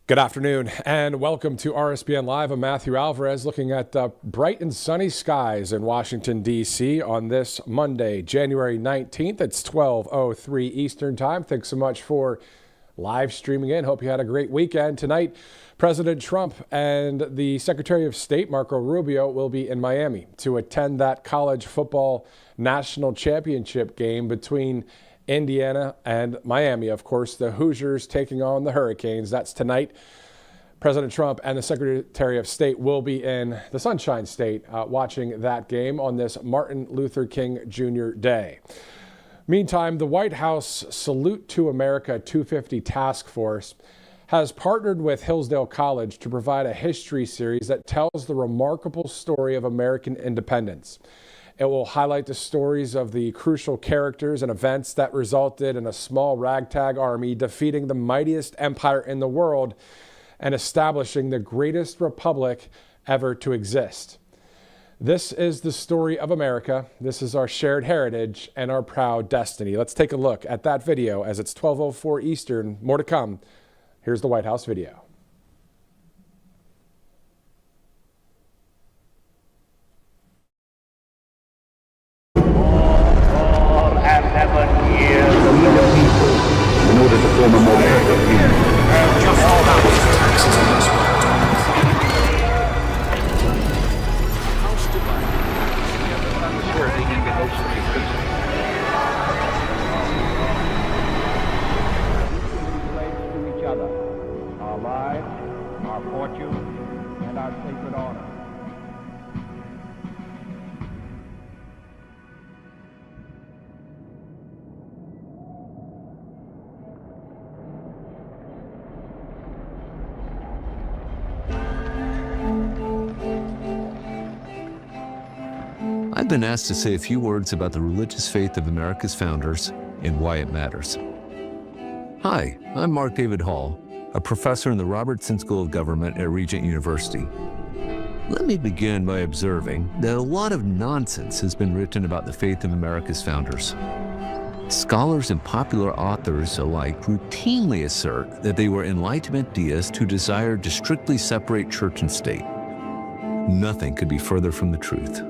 Good afternoon and welcome to RSBN Live. I'm Matthew Alvarez looking at bright and sunny skies in Washington, D.C. on this Monday, January 19th. It's 12:03 Eastern Time. Thanks so much for live streaming in. Hope you had a great weekend. Tonight, President Trump and the Secretary of State, Marco Rubio, will be in Miami to attend that college football national championship game between Indiana and Miami. Of course, the Hoosiers taking on the Hurricanes. That's tonight. President Trump and the Secretary of State will be in the Sunshine State watching that game on this Martin Luther King Jr. Day. Meantime, the White House Salute to America 250 Task Force has partnered with Hillsdale College to provide a history series that tells the remarkable story of American independence. It will highlight the stories of the crucial characters and events that resulted in a small ragtag army defeating the mightiest empire in the world and establishing the greatest republic ever to exist. This is the story of America. This is our shared heritage and our proud destiny. Let's take a look at that video as it's 12:04 Eastern. More to come. Here's the White House video. In order to form a more perfect union. To each other, our lives, our fortune, and our sacred honor. I've been asked to say a few words about the religious faith of America's founders and why it matters. Hi, I'm Mark David Hall, a professor in the Robertson School of Government at Regent University. Let me begin by observing that a lot of nonsense has been written about the faith of America's founders. Scholars and popular authors alike routinely assert that they were Enlightenment deists who desired to strictly separate church and state. Nothing could be further from the truth.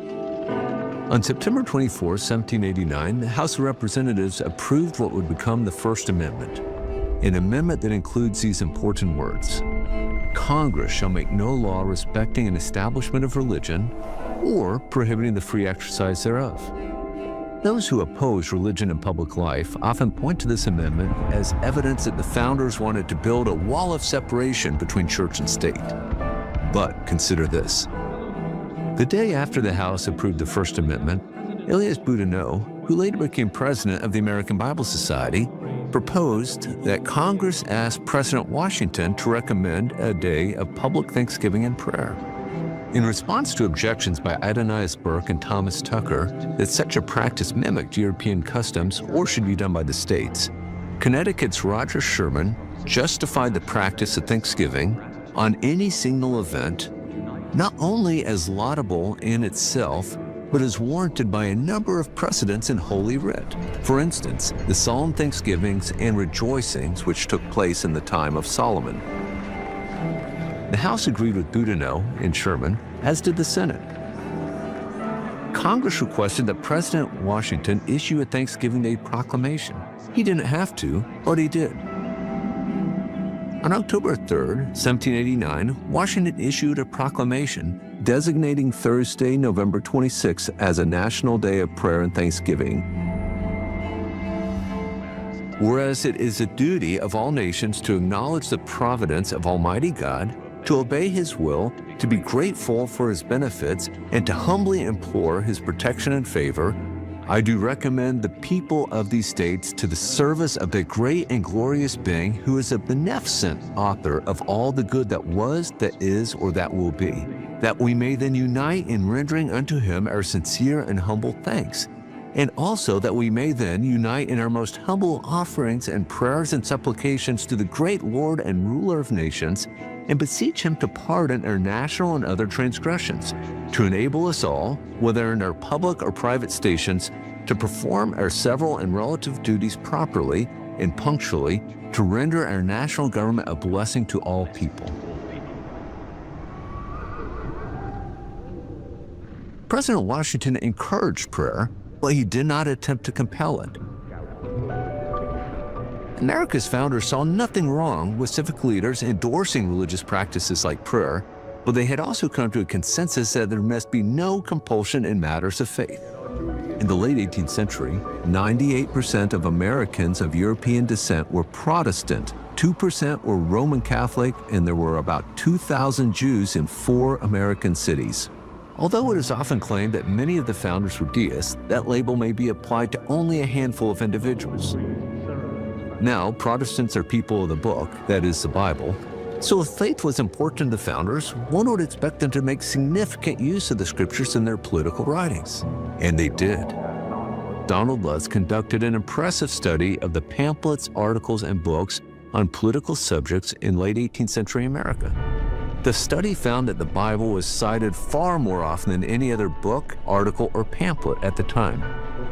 On September 24, 1789, the House of Representatives approved what would become the First Amendment, an amendment that includes these important words: Congress shall make no law respecting an establishment of religion or prohibiting the free exercise thereof. Those who oppose religion in public life often point to this amendment as evidence that the founders wanted to build a wall of separation between church and state. But consider this. The day after the House approved the First Amendment, Elias Boudinot, who later became president of the American Bible Society, proposed that Congress ask President Washington to recommend a day of public thanksgiving and prayer. In response to objections by Adonias Burke and Thomas Tucker that such a practice mimicked European customs or should be done by the states, Connecticut's Roger Sherman justified the practice of Thanksgiving on any single event not only as laudable in itself, but as warranted by a number of precedents in Holy Writ. For instance, the solemn thanksgivings and rejoicings which took place in the time of Solomon. The House agreed with Boudinot and Sherman, as did the Senate. Congress requested that President Washington issue a Thanksgiving Day proclamation. He didn't have to, but he did. On October 3, 1789, Washington issued a proclamation designating Thursday, November 26, as a national day of prayer and thanksgiving. Whereas it is a duty of all nations to acknowledge the providence of Almighty God, to obey His will, to be grateful for His benefits, and to humbly implore His protection and favor, I do recommend the people of these states to the service of the great and glorious being who is a beneficent author of all the good that was, that is, or that will be, that we may then unite in rendering unto Him our sincere and humble thanks, and also that we may then unite in our most humble offerings and prayers and supplications to the great Lord and ruler of nations, and beseech Him to pardon our national and other transgressions, to enable us all, whether in our public or private stations, to perform our several and relative duties properly, and punctually to render our national government a blessing to all people. President Washington encouraged prayer, but he did not attempt to compel it. America's founders saw nothing wrong with civic leaders endorsing religious practices like prayer, but they had also come to a consensus that there must be no compulsion in matters of faith. In the late 18th century, 98% of Americans of European descent were Protestant, 2% were Roman Catholic, and there were about 2,000 Jews in 4 American cities. Although it is often claimed that many of the founders were deists, that label may be applied to only a handful of individuals. Now, Protestants are people of the book, that is, the Bible. So if faith was important to the founders, one would expect them to make significant use of the scriptures in their political writings. And they did. Donald Lutz conducted an impressive study of the pamphlets, articles, and books on political subjects in late 18th century America. The study found that the Bible was cited far more often than any other book, article, or pamphlet at the time.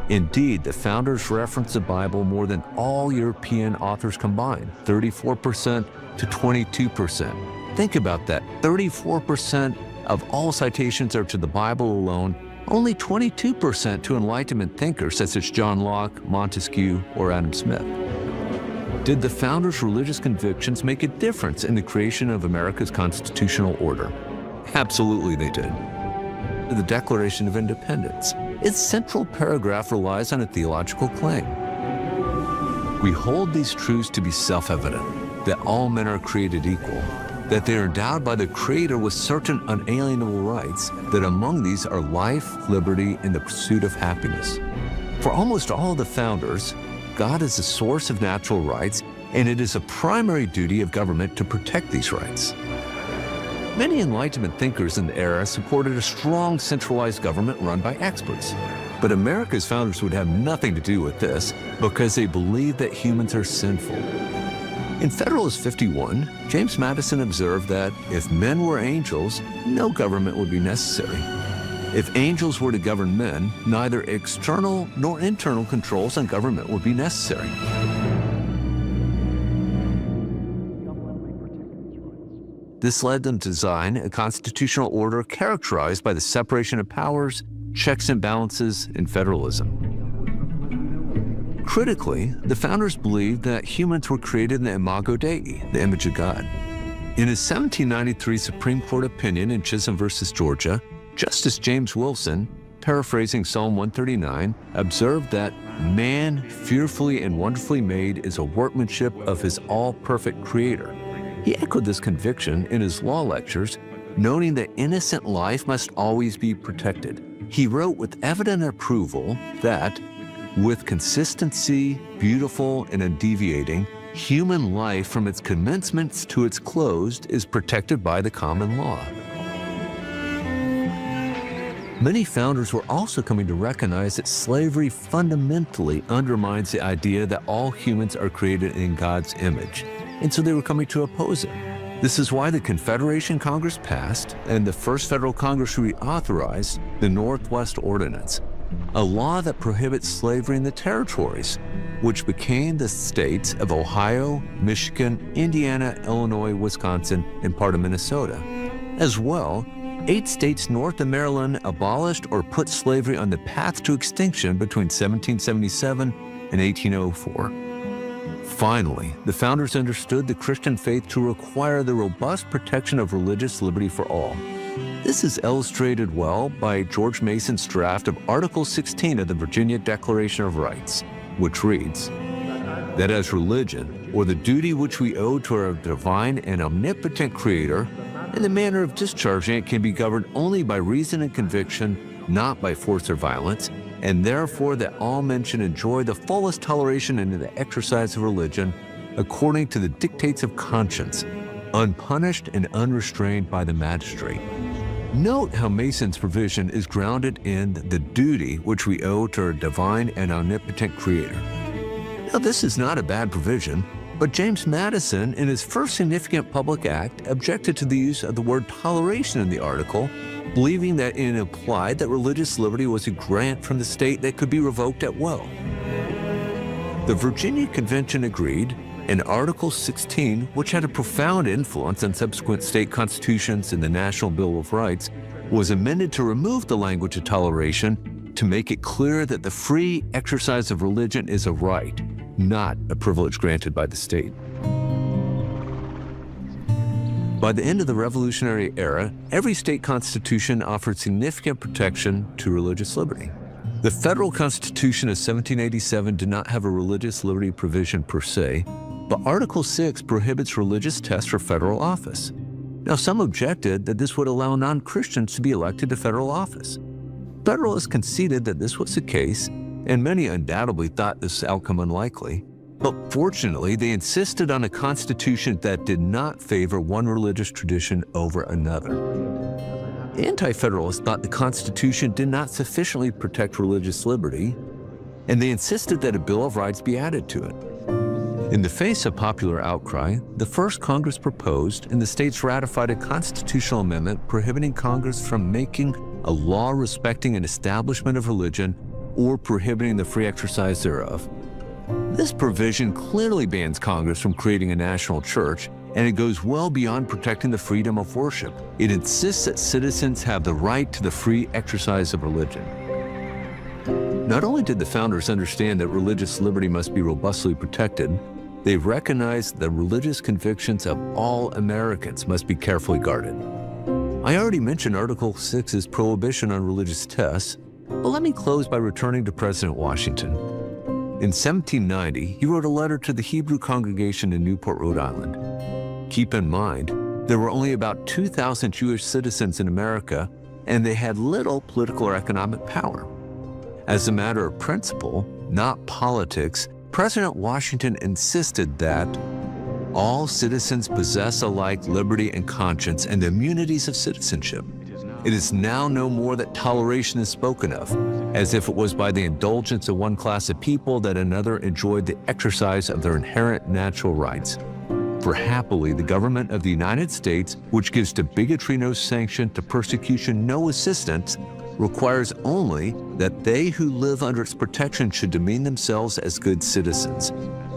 Indeed, the founders referenced the Bible more than all European authors combined, 34% to 22%. Think about that, 34% of all citations are to the Bible alone, only 22% to Enlightenment thinkers such as John Locke, Montesquieu, or Adam Smith. Did the founders' religious convictions make a difference in the creation of America's constitutional order? Absolutely they did. The Declaration of Independence. Its central paragraph relies on a theological claim. We hold these truths to be self-evident, that all men are created equal, that they are endowed by the Creator with certain unalienable rights, that among these are life, liberty, and the pursuit of happiness. For almost all of the founders, God is the source of natural rights, and it is a primary duty of government to protect these rights. Many Enlightenment thinkers in the era supported a strong centralized government run by experts. But America's founders would have nothing to do with this because they believed that humans are sinful. In Federalist 51, James Madison observed that if men were angels, no government would be necessary. If angels were to govern men, neither external nor internal controls on government would be necessary. This led them to design a constitutional order characterized by the separation of powers, checks and balances, and federalism. Critically, the founders believed that humans were created in the imago Dei, the image of God. In his 1793 Supreme Court opinion in Chisholm v. Georgia, Justice James Wilson, paraphrasing Psalm 139, observed that man, fearfully and wonderfully made, is a workmanship of his all-perfect Creator. He echoed this conviction in his law lectures, noting that innocent life must always be protected. He wrote with evident approval that, with consistency, beautiful and undeviating, human life from its commencements to its close is protected by the common law. Many founders were also coming to recognize that slavery fundamentally undermines the idea that all humans are created in God's image, and so they were coming to oppose it. This is why the Confederation Congress passed and the First Federal Congress reauthorized the Northwest Ordinance, a law that prohibits slavery in the territories, which became the states of Ohio, Michigan, Indiana, Illinois, Wisconsin, and part of Minnesota. As well, 8 states north of Maryland abolished or put slavery on the path to extinction between 1777 and 1804. Finally, the founders understood the Christian faith to require the robust protection of religious liberty for all. This is illustrated well by George Mason's draft of Article 16 of the Virginia Declaration of Rights, which reads, that as religion, or the duty which we owe to our divine and omnipotent Creator, and the manner of discharging it can be governed only by reason and conviction, not by force or violence, and therefore that all men should enjoy the fullest toleration in the exercise of religion according to the dictates of conscience, unpunished and unrestrained by the magistrate. Note how Mason's provision is grounded in the duty which we owe to our divine and omnipotent Creator. Now, this is not a bad provision, but James Madison, in his first significant public act, objected to the use of the word toleration in the article, believing that it implied that religious liberty was a grant from the state that could be revoked at will. The Virginia Convention agreed, and Article 16, which had a profound influence on subsequent state constitutions and the National Bill of Rights, was amended to remove the language of toleration to make it clear that the free exercise of religion is a right, not a privilege granted by the state. By the end of the Revolutionary era, every state constitution offered significant protection to religious liberty. The federal Constitution of 1787 did not have a religious liberty provision per se, but Article 6 prohibits religious tests for federal office. Now, some objected that this would allow non-Christians to be elected to federal office. Federalists conceded that this was the case, and many undoubtedly thought this outcome unlikely. But fortunately, they insisted on a constitution that did not favor one religious tradition over another. Anti-Federalists thought the Constitution did not sufficiently protect religious liberty, and they insisted that a Bill of Rights be added to it. In the face of popular outcry, the first Congress proposed and the states ratified a constitutional amendment prohibiting Congress from making a law respecting an establishment of religion or prohibiting the free exercise thereof. This provision clearly bans Congress from creating a national church, and it goes well beyond protecting the freedom of worship. It insists that citizens have the right to the free exercise of religion. Not only did the founders understand that religious liberty must be robustly protected, they recognized that religious convictions of all Americans must be carefully guarded. I already mentioned Article 6's prohibition on religious tests, but let me close by returning to President Washington. In 1790, he wrote a letter to the Hebrew congregation in Newport, Rhode Island. Keep in mind, there were only about 2,000 Jewish citizens in America, and they had little political or economic power. As a matter of principle, not politics, President Washington insisted that all citizens possess alike liberty and conscience and the immunities of citizenship. It is now no more that toleration is spoken of, as if it was by the indulgence of one class of people that another enjoyed the exercise of their inherent natural rights. For happily, the government of the United States, which gives to bigotry no sanction, to persecution no assistance, requires only that they who live under its protection should demean themselves as good citizens,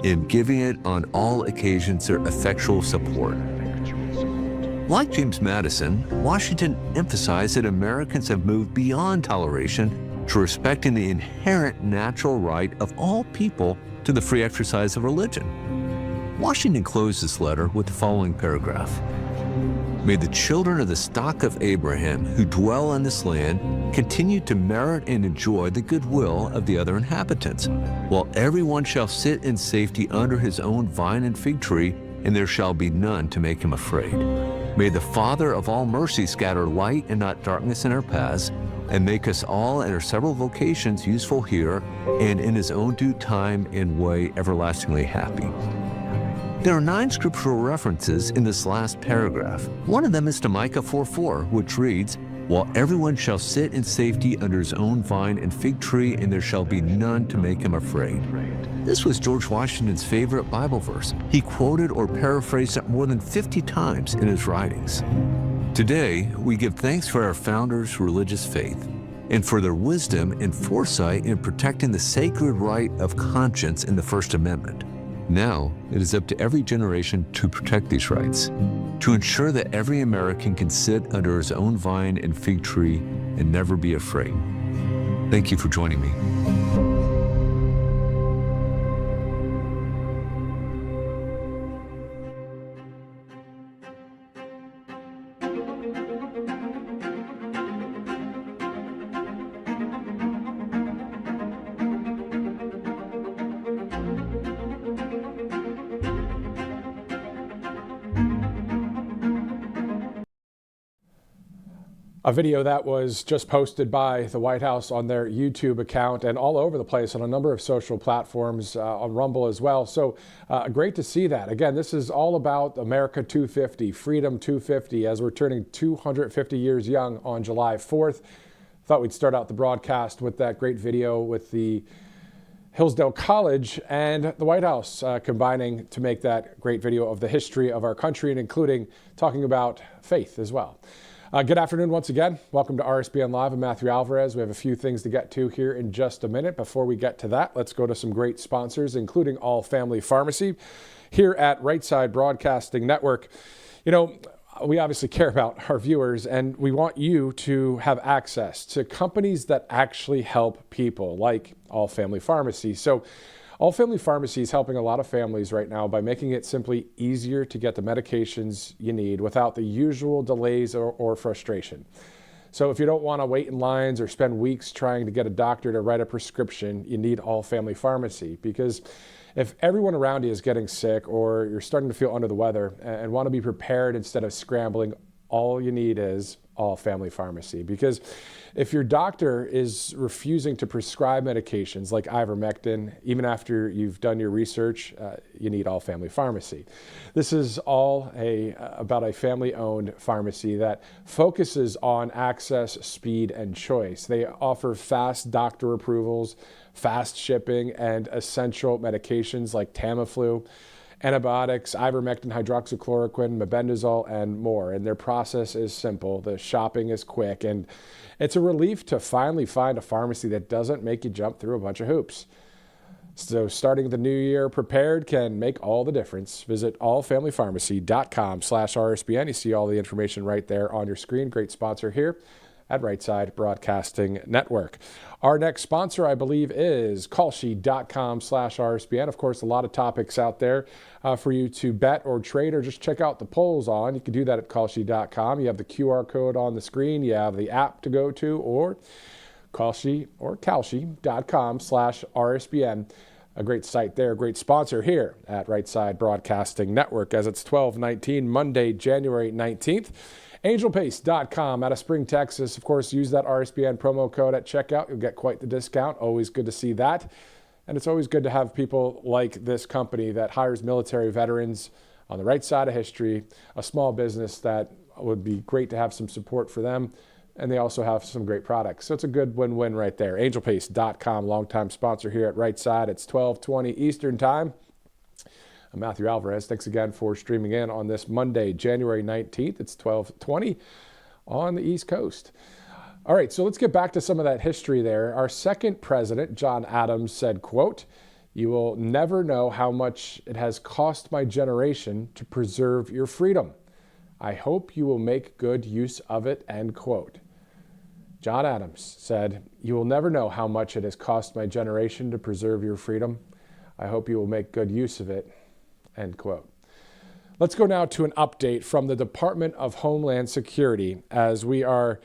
in giving it on all occasions their effectual support. Like James Madison, Washington emphasized that Americans have moved beyond toleration to respecting the inherent natural right of all people to the free exercise of religion. Washington closed this letter with the following paragraph. May the children of the stock of Abraham who dwell on this land continue to merit and enjoy the goodwill of the other inhabitants, while everyone shall sit in safety under his own vine and fig tree, and there shall be none to make him afraid. May the Father of all mercy scatter light and not darkness in our paths, and make us all in our several vocations useful here, and in his own due time and way everlastingly happy. There are 9 scriptural references in this last paragraph. One of them is to Micah 4:4, which reads, while everyone shall sit in safety under his own vine and fig tree, and there shall be none to make him afraid. This was George Washington's favorite Bible verse. He quoted or paraphrased it more than 50 times in his writings. Today, we give thanks for our founders' religious faith and for their wisdom and foresight in protecting the sacred right of conscience in the First Amendment. Now, it is up to every generation to protect these rights, to ensure that every American can sit under his own vine and fig tree and never be afraid. Thank you for joining me. A video that was just posted by the White House on their YouTube account and all over the place on a number of social platforms, on Rumble as well. So great to see that. Again, this is all about America 250, Freedom 250, as we're turning 250 years young on July 4th. Thought we'd start out the broadcast with that great video with the Hillsdale College and the White House combining to make that great video of the history of our country and including talking about faith as well. Good afternoon once again. Welcome to RSBN Live. I'm Matthew Alvarez. We have a few things to get to here in just a minute. Before we get to that, let's go to some great sponsors, including All Family Pharmacy here at Right Side Broadcasting Network. You know, we obviously care about our viewers, and we want you to have access to companies that actually help people, like All Family Pharmacy. So All Family Pharmacy is helping a lot of families right now by making it simply easier to get the medications you need without the usual delays or frustration. So if you don't want to wait in lines or spend weeks trying to get a doctor to write a prescription, you need All Family Pharmacy, because if everyone around you is getting sick or you're starting to feel under the weather and want to be prepared instead of scrambling, all you need is All Family Pharmacy. Because if your doctor is refusing to prescribe medications like ivermectin, even after you've done your research, you need All Family Pharmacy. This is all about a family-owned pharmacy that focuses on access, speed, and choice. They offer fast doctor approvals, fast shipping, and essential medications like Tamiflu, antibiotics, ivermectin, hydroxychloroquine, mebendazole, and more. And their process is simple. The shopping is quick, and it's a relief to finally find a pharmacy that doesn't make you jump through a bunch of hoops. So starting the new year prepared can make all the difference. Visit allfamilypharmacy.com/RSBN. You see all the information right there on your screen. Great sponsor here at Right Side Broadcasting Network. Our next sponsor, I believe, is Kalshi.com/RSBN. Of course, a lot of topics out there for you to bet or trade or just check out the polls on. You can do that at Kalshi.com. You have the QR code on the screen. You have the app to go to, or Kalshi or Kalshi.com/RSBN. A great site there, a great sponsor here at Right Side Broadcasting Network, as it's 12/19, Monday, January 19th. AngelPace.com out of Spring, Texas. Of course, use that RSBN promo code at checkout. You'll get quite the discount. Always good to see that. And it's always good to have people like this company that hires military veterans on the right side of history, a small business that would be great to have some support for them. And they also have some great products. So it's a good win-win right there. AngelPace.com, longtime sponsor here at Right Side. It's 12:20 Eastern Time. I'm Matthew Alvarez. Thanks again for streaming in on this Monday, January 19th. It's 12:20 on the East Coast. All right, so let's get back to some of that history there. Our second president, John Adams, said, quote, "You will never know how much it has cost my generation to preserve your freedom. I hope you will make good use of it," end quote. John Adams said, "You will never know how much it has cost my generation to preserve your freedom. I hope you will make good use of it," end quote. Let's go now to an update from the Department of Homeland Security, as we are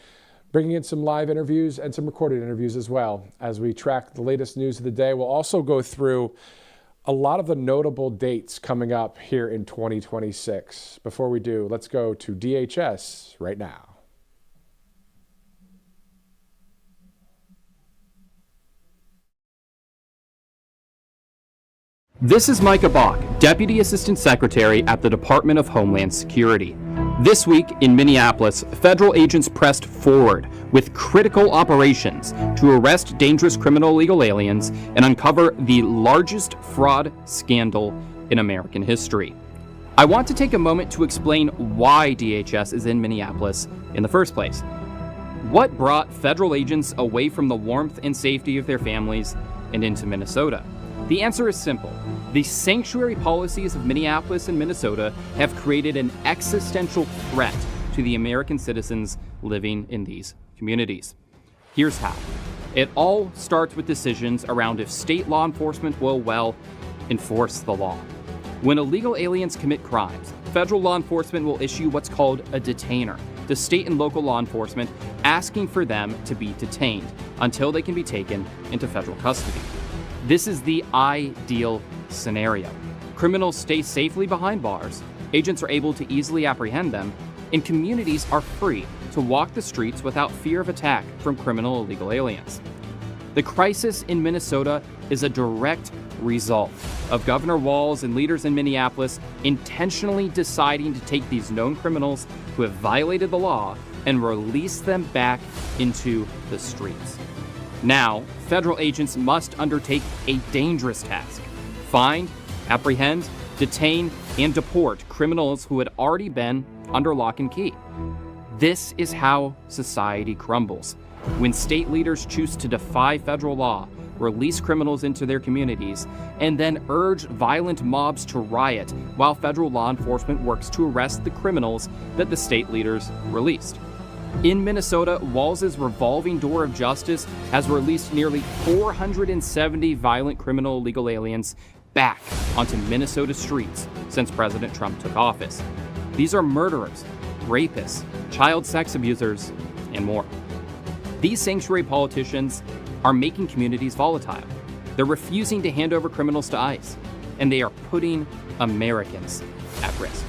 bringing in some live interviews and some recorded interviews as well as we track the latest news of the day. We'll also go through a lot of the notable dates coming up here in 2026. Before we do, let's go to DHS right now. This is Micah Bach, Deputy Assistant Secretary at the Department of Homeland Security. This week in Minneapolis, federal agents pressed forward with critical operations to arrest dangerous criminal illegal aliens and uncover the largest fraud scandal in American history. I want to take a moment to explain why DHS is in Minneapolis in the first place. What brought federal agents away from the warmth and safety of their families and into Minnesota? The answer is simple. The sanctuary policies of Minneapolis and Minnesota have created an existential threat to the American citizens living in these communities. Here's how. It all starts with decisions around if state law enforcement will, enforce the law. When illegal aliens commit crimes, federal law enforcement will issue what's called a detainer to state and local law enforcement, asking for them to be detained until they can be taken into federal custody. This is the ideal scenario. Criminals stay safely behind bars, agents are able to easily apprehend them, and communities are free to walk the streets without fear of attack from criminal illegal aliens. The crisis in Minnesota is a direct result of Governor Walz and leaders in Minneapolis intentionally deciding to take these known criminals who have violated the law and release them back into the streets. Now, federal agents must undertake a dangerous task: find, apprehend, detain, and deport criminals who had already been under lock and key. This is how society crumbles. When state leaders choose to defy federal law, release criminals into their communities, and then urge violent mobs to riot while federal law enforcement works to arrest the criminals that the state leaders released. In Minnesota, Walz's revolving door of justice has released nearly 470 violent criminal illegal aliens back onto Minnesota streets since President Trump took office. These are murderers, rapists, child sex abusers, and more. These sanctuary politicians are making communities volatile. They're refusing to hand over criminals to ICE, and they are putting Americans at risk.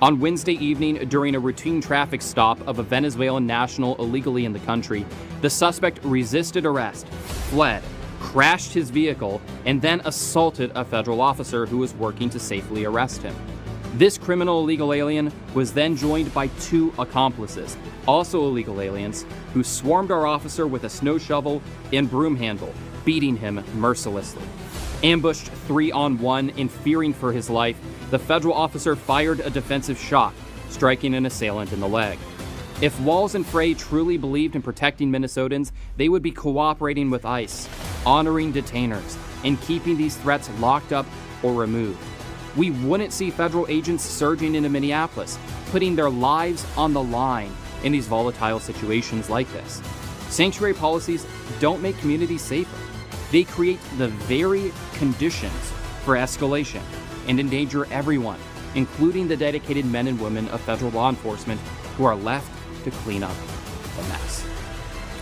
On Wednesday evening, during a routine traffic stop of a Venezuelan national illegally in the country, the suspect resisted arrest, fled, crashed his vehicle, and then assaulted a federal officer who was working to safely arrest him. This criminal illegal alien was then joined by 2 accomplices, also illegal aliens, who swarmed our officer with a snow shovel and broom handle, beating him mercilessly. Ambushed 3-on-1 and fearing for his life, the federal officer fired a defensive shot, striking an assailant in the leg. If Walz and Frey truly believed in protecting Minnesotans, they would be cooperating with ICE, honoring detainers, and keeping these threats locked up or removed. We wouldn't see federal agents surging into Minneapolis, putting their lives on the line in these volatile situations like this. Sanctuary policies don't make communities safer. They create the very conditions for escalation and endanger everyone, including the dedicated men and women of federal law enforcement who are left to clean up the mess.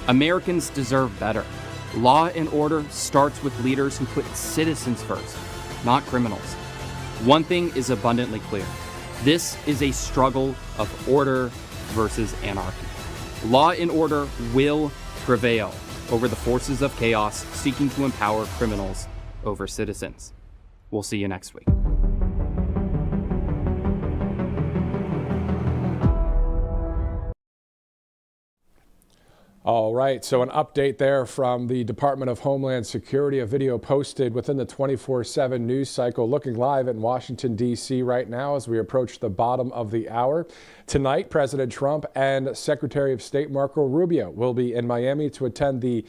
Americans deserve better. Law and order starts with leaders who put citizens first, not criminals. One thing is abundantly clear. This is a struggle of order versus anarchy. Law and order will prevail over the forces of chaos seeking to empower criminals over citizens. We'll see you next week. All right, so an update there from the Department of Homeland Security, a video posted within the 24/7 news cycle, looking live in Washington, D.C. right now as we approach the bottom of the hour. Tonight, President Trump and Secretary of State Marco Rubio will be in Miami to attend the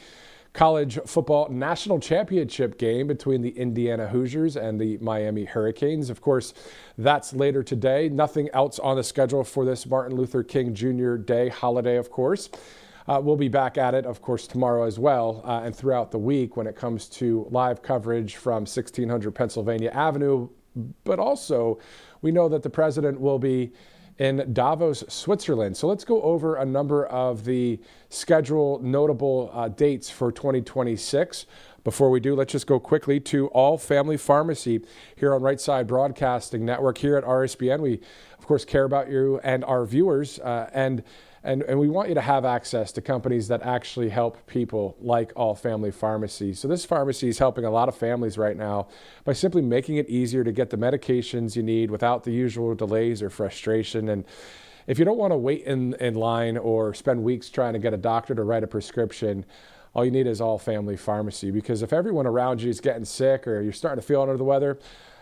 college football national championship game between the Indiana Hoosiers and the Miami Hurricanes. Of course, that's later today. Nothing else on the schedule for this Martin Luther King Jr. Day holiday, of course. We'll be back at it, of course, tomorrow as well, and throughout the week when it comes to live coverage from 1600 Pennsylvania Avenue. But also, we know that the president will be in Davos, Switzerland. So let's go over a number of the schedule notable dates for 2026. Before we do, let's just go quickly to All Family Pharmacy here on Right Side Broadcasting Network. Here at RSBN, we, of course, care about you and our viewers, and we want you to have access to companies that actually help people like All Family Pharmacy. So this pharmacy is helping a lot of families right now by simply making it easier to get the medications you need without the usual delays or frustration. And if you don't want to wait in line or spend weeks trying to get a doctor to write a prescription, all you need is All Family Pharmacy. Because if everyone around you is getting sick or you're starting to feel under the weather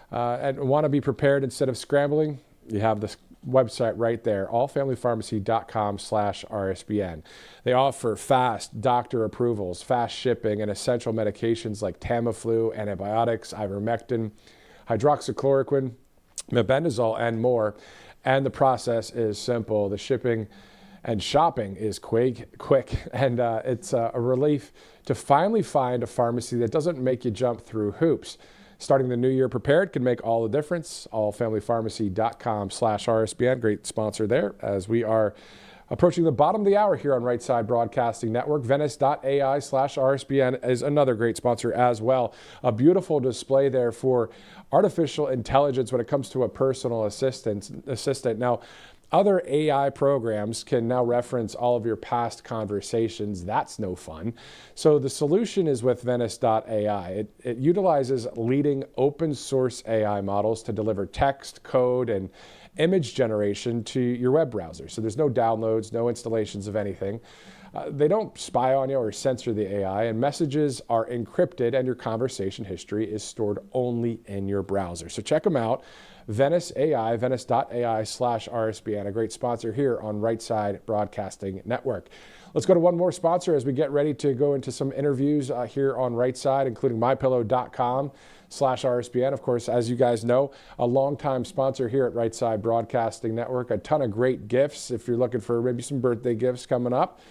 and want to be prepared instead of scrambling, you have this website right there, allfamilypharmacy.com/RSBN. They offer fast doctor approvals, fast shipping, and essential medications like Tamiflu, antibiotics, ivermectin, hydroxychloroquine, mebendazole, and more. And the process is simple. The shipping and shopping is quick, and it's a relief to finally find a pharmacy that doesn't make you jump through hoops. Starting the new year prepared can make all the difference. Allfamilypharmacy.com/RSBN. Great sponsor there as we are approaching the bottom of the hour here on Right Side Broadcasting Network. Venice.ai/RSBN is another great sponsor as well. A beautiful display there for artificial intelligence when it comes to a personal assistant. Now, other AI programs can now reference all of your past conversations. That's no fun. So the solution is with Venice.ai. It utilizes leading open source AI models to deliver text, code, and image generation to your web browser. So there's no downloads, no installations of anything. They don't spy on you or censor the AI, and messages are encrypted, and your conversation history is stored only in your browser. So check them out. Venice AI, venice.ai/RSBN, a great sponsor here on Right Side Broadcasting Network. Let's go to one more sponsor as we get ready to go into some interviews here on Right Side, including mypillow.com/RSBN. Of course, as you guys know, a longtime sponsor here at Right Side Broadcasting Network. A ton of great gifts if you're looking for maybe some birthday gifts coming up.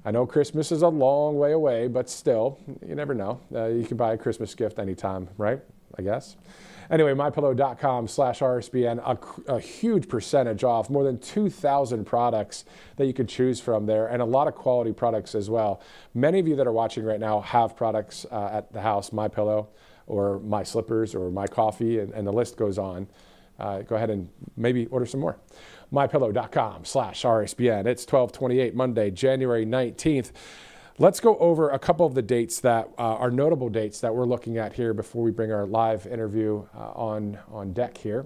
I know Christmas is a long way away, but still, you never know. You can buy a Christmas gift anytime, right? I guess. Anyway, mypillow.com/RSBN, a huge percentage off, more than 2,000 products that you could choose from there, and a lot of quality products as well. Many of you that are watching right now have products at the house, MyPillow or My Slippers or My Coffee, and the list goes on. Go ahead and maybe order some more. mypillow.com/RSBN. It's 12/28, Monday, January 19th. Let's go over a couple of the dates that are notable dates that we're looking at here before we bring our live interview on deck here.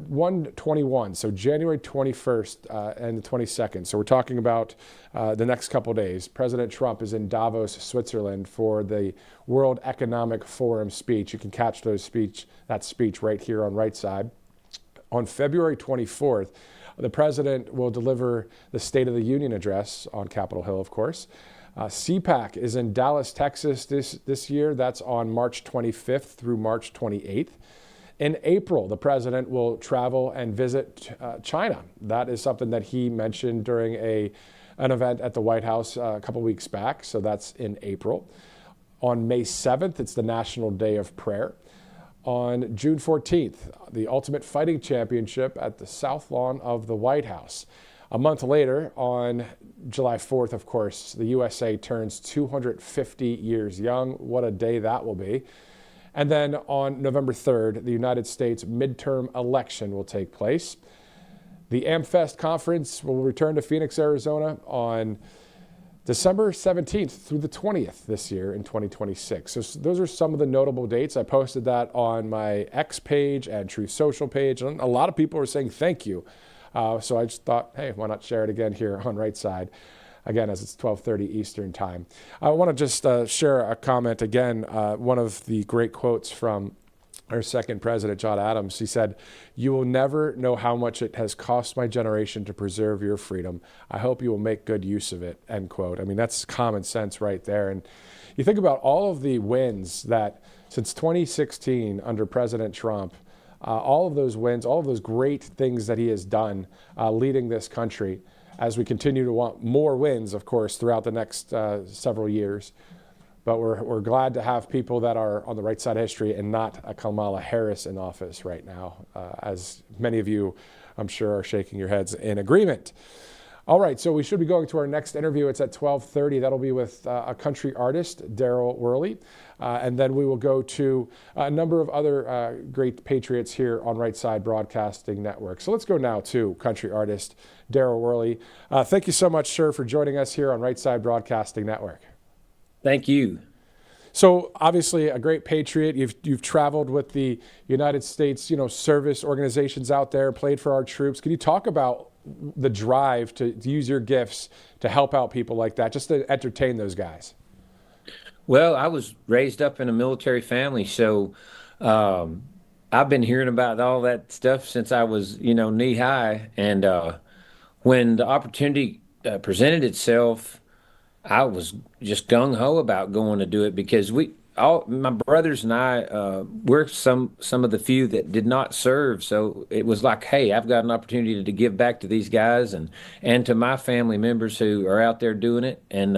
1/21, so January 21st and the 22nd. So we're talking about the next couple days. President Trump is in Davos, Switzerland for the World Economic Forum speech. You can catch that speech right here on Right Side. On February 24th, the president will deliver the State of the Union address on Capitol Hill, of course. CPAC is in Dallas, Texas this year. That's on March 25th through March 28th. In April, the president will travel and visit China. That is something that he mentioned during an event at the White House a couple weeks back. So that's in April. On May 7th, it's the National Day of Prayer. On June 14th, the Ultimate Fighting Championship at the South Lawn of the White House. A month later, on July 4th, of course, the USA turns 250 years young. What a day that will be. And then on November 3rd, the United States midterm election will take place. The AmFest conference will return to Phoenix, Arizona on December 17th through the 20th this year in 2026. So those are some of the notable dates. I posted that on my X page and Truth Social page. And a lot of people are saying thank you. So I just thought, hey, why not share it again here on Right Side, again, as it's 12:30 Eastern Time. I want to just share a comment again, one of the great quotes from our second president, John Adams. He said, "You will never know how much it has cost my generation to preserve your freedom. I hope you will make good use of it," end quote. I mean, that's common sense right there. And you think about all of the wins that since 2016 under President Trump, all of those wins, all of those great things that he has done leading this country, as we continue to want more wins, of course, throughout the next several years. But we're glad to have people that are on the right side of history and not a Kamala Harris in office right now, as many of you, I'm sure, are shaking your heads in agreement. All right, so we should be going to our next interview. It's at 12:30. That'll be with a country artist, Daryl Worley. And then we will go to a number of other great patriots here on Right Side Broadcasting Network. So let's go now to country artist, Daryl Worley. Thank you so much, sir, for joining us here on Right Side Broadcasting Network. Thank you. So obviously a great patriot. You've traveled with the United States, service organizations out there, played for our troops. Can you talk about the drive to use your gifts to help out people like that, just to entertain those guys? Well, I was raised up in a military family, so I've been hearing about all that stuff since I was, knee high. And when the opportunity presented itself, I was just gung ho about going to do it because my brothers and I, we're some of the few that did not serve. So it was like, hey, I've got an opportunity to give back to these guys and to my family members who are out there doing it. And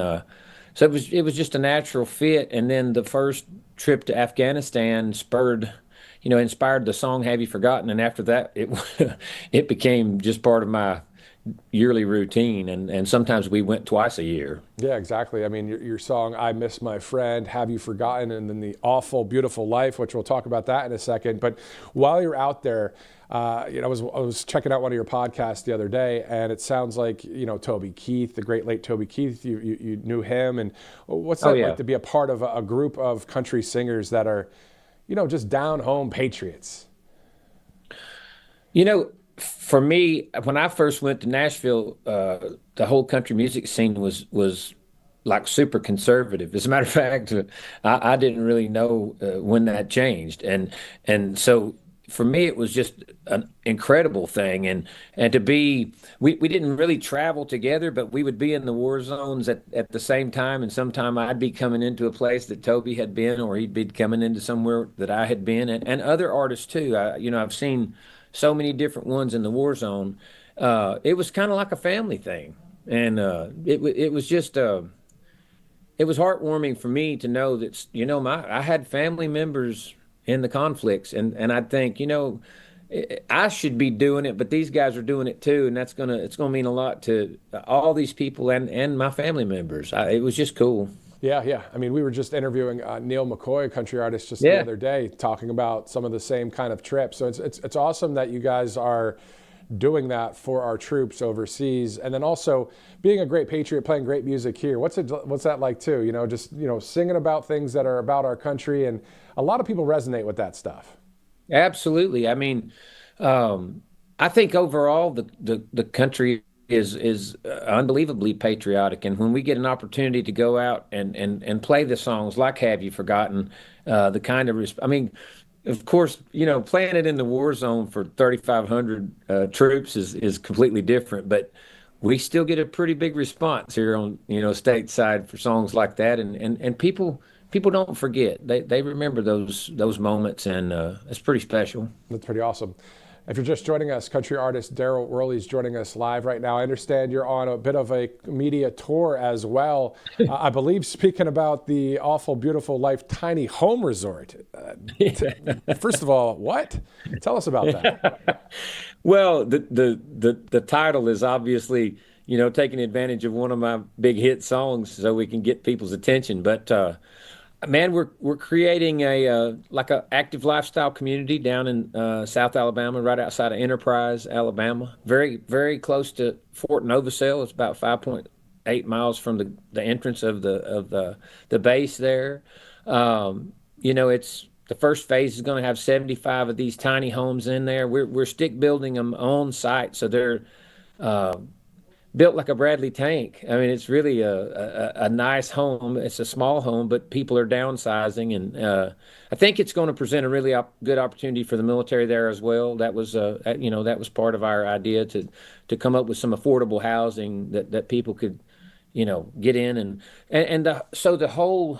so it was just a natural fit. And then the first trip to Afghanistan inspired the song "Have You Forgotten?" And after that, it became just part of my yearly routine, and sometimes we went twice a year. Yeah, exactly. I mean, your song "I Miss My Friend," "Have You Forgotten?" and then the "Awful Beautiful Life," which we'll talk about that in a second. But while you're out there, I was checking out one of your podcasts the other day, and it sounds like Toby Keith, the great late Toby Keith. You knew him, and what's that like to be a part of a group of country singers that are, just down home patriots? For me, when I first went to Nashville, the the whole country music scene was like super conservative. As a matter of fact, I didn't really know when that changed, and so for me it was just an incredible thing, and to be we didn't really travel together, but we would be in the war zones at the same time, and sometime I'd be coming into a place that Toby had been, or he'd be coming into somewhere that I had been, and other artists too. I've seen so many different ones in the war zone. It was kind of like a family thing, and it was just it was heartwarming for me to know that I had family members in the conflicts, and I'd think I should be doing it, but these guys are doing it too, and it's gonna mean a lot to all these people and my family members. It was just cool. Yeah, yeah. I mean, we were just interviewing Neil McCoy, a country artist, just the Yeah. other day, talking about some of the same kind of trips. So it's awesome that you guys are doing that for our troops overseas, and then also being a great patriot, playing great music here. What's that like too? Just singing about things that are about our country, and a lot of people resonate with that stuff. Absolutely. I mean, I think overall the country is unbelievably patriotic, and when we get an opportunity to go out and play the songs like "Have You Forgotten," the kind of I mean, of course, playing it in the war zone for 3,500 troops is completely different, but we still get a pretty big response here on stateside for songs like that, and people don't forget. They remember those moments, and it's pretty special. That's pretty awesome. If you're just joining us, country artist Daryl Worley is joining us live right now. I understand you're on a bit of a media tour as well. I believe speaking about the awful, beautiful Life Tiny Home Resort. First of all, what? Tell us about that. Well, the title is obviously taking advantage of one of my big hit songs so we can get people's attention, but. Man, we're creating a active lifestyle community down in South Alabama, right outside of Enterprise, Alabama. Very, very close to Fort Novosel. It's about 5.8 miles from the entrance of the base there. It's the first phase is going to have 75 of these tiny homes in there. We're stick building them on site, so they're built like a Bradley tank. I mean, it's really a nice home. It's a small home, but people are downsizing, and I think it's going to present a really good opportunity for the military there as well. That was that was part of our idea to come up with some affordable housing that people could get in, so the whole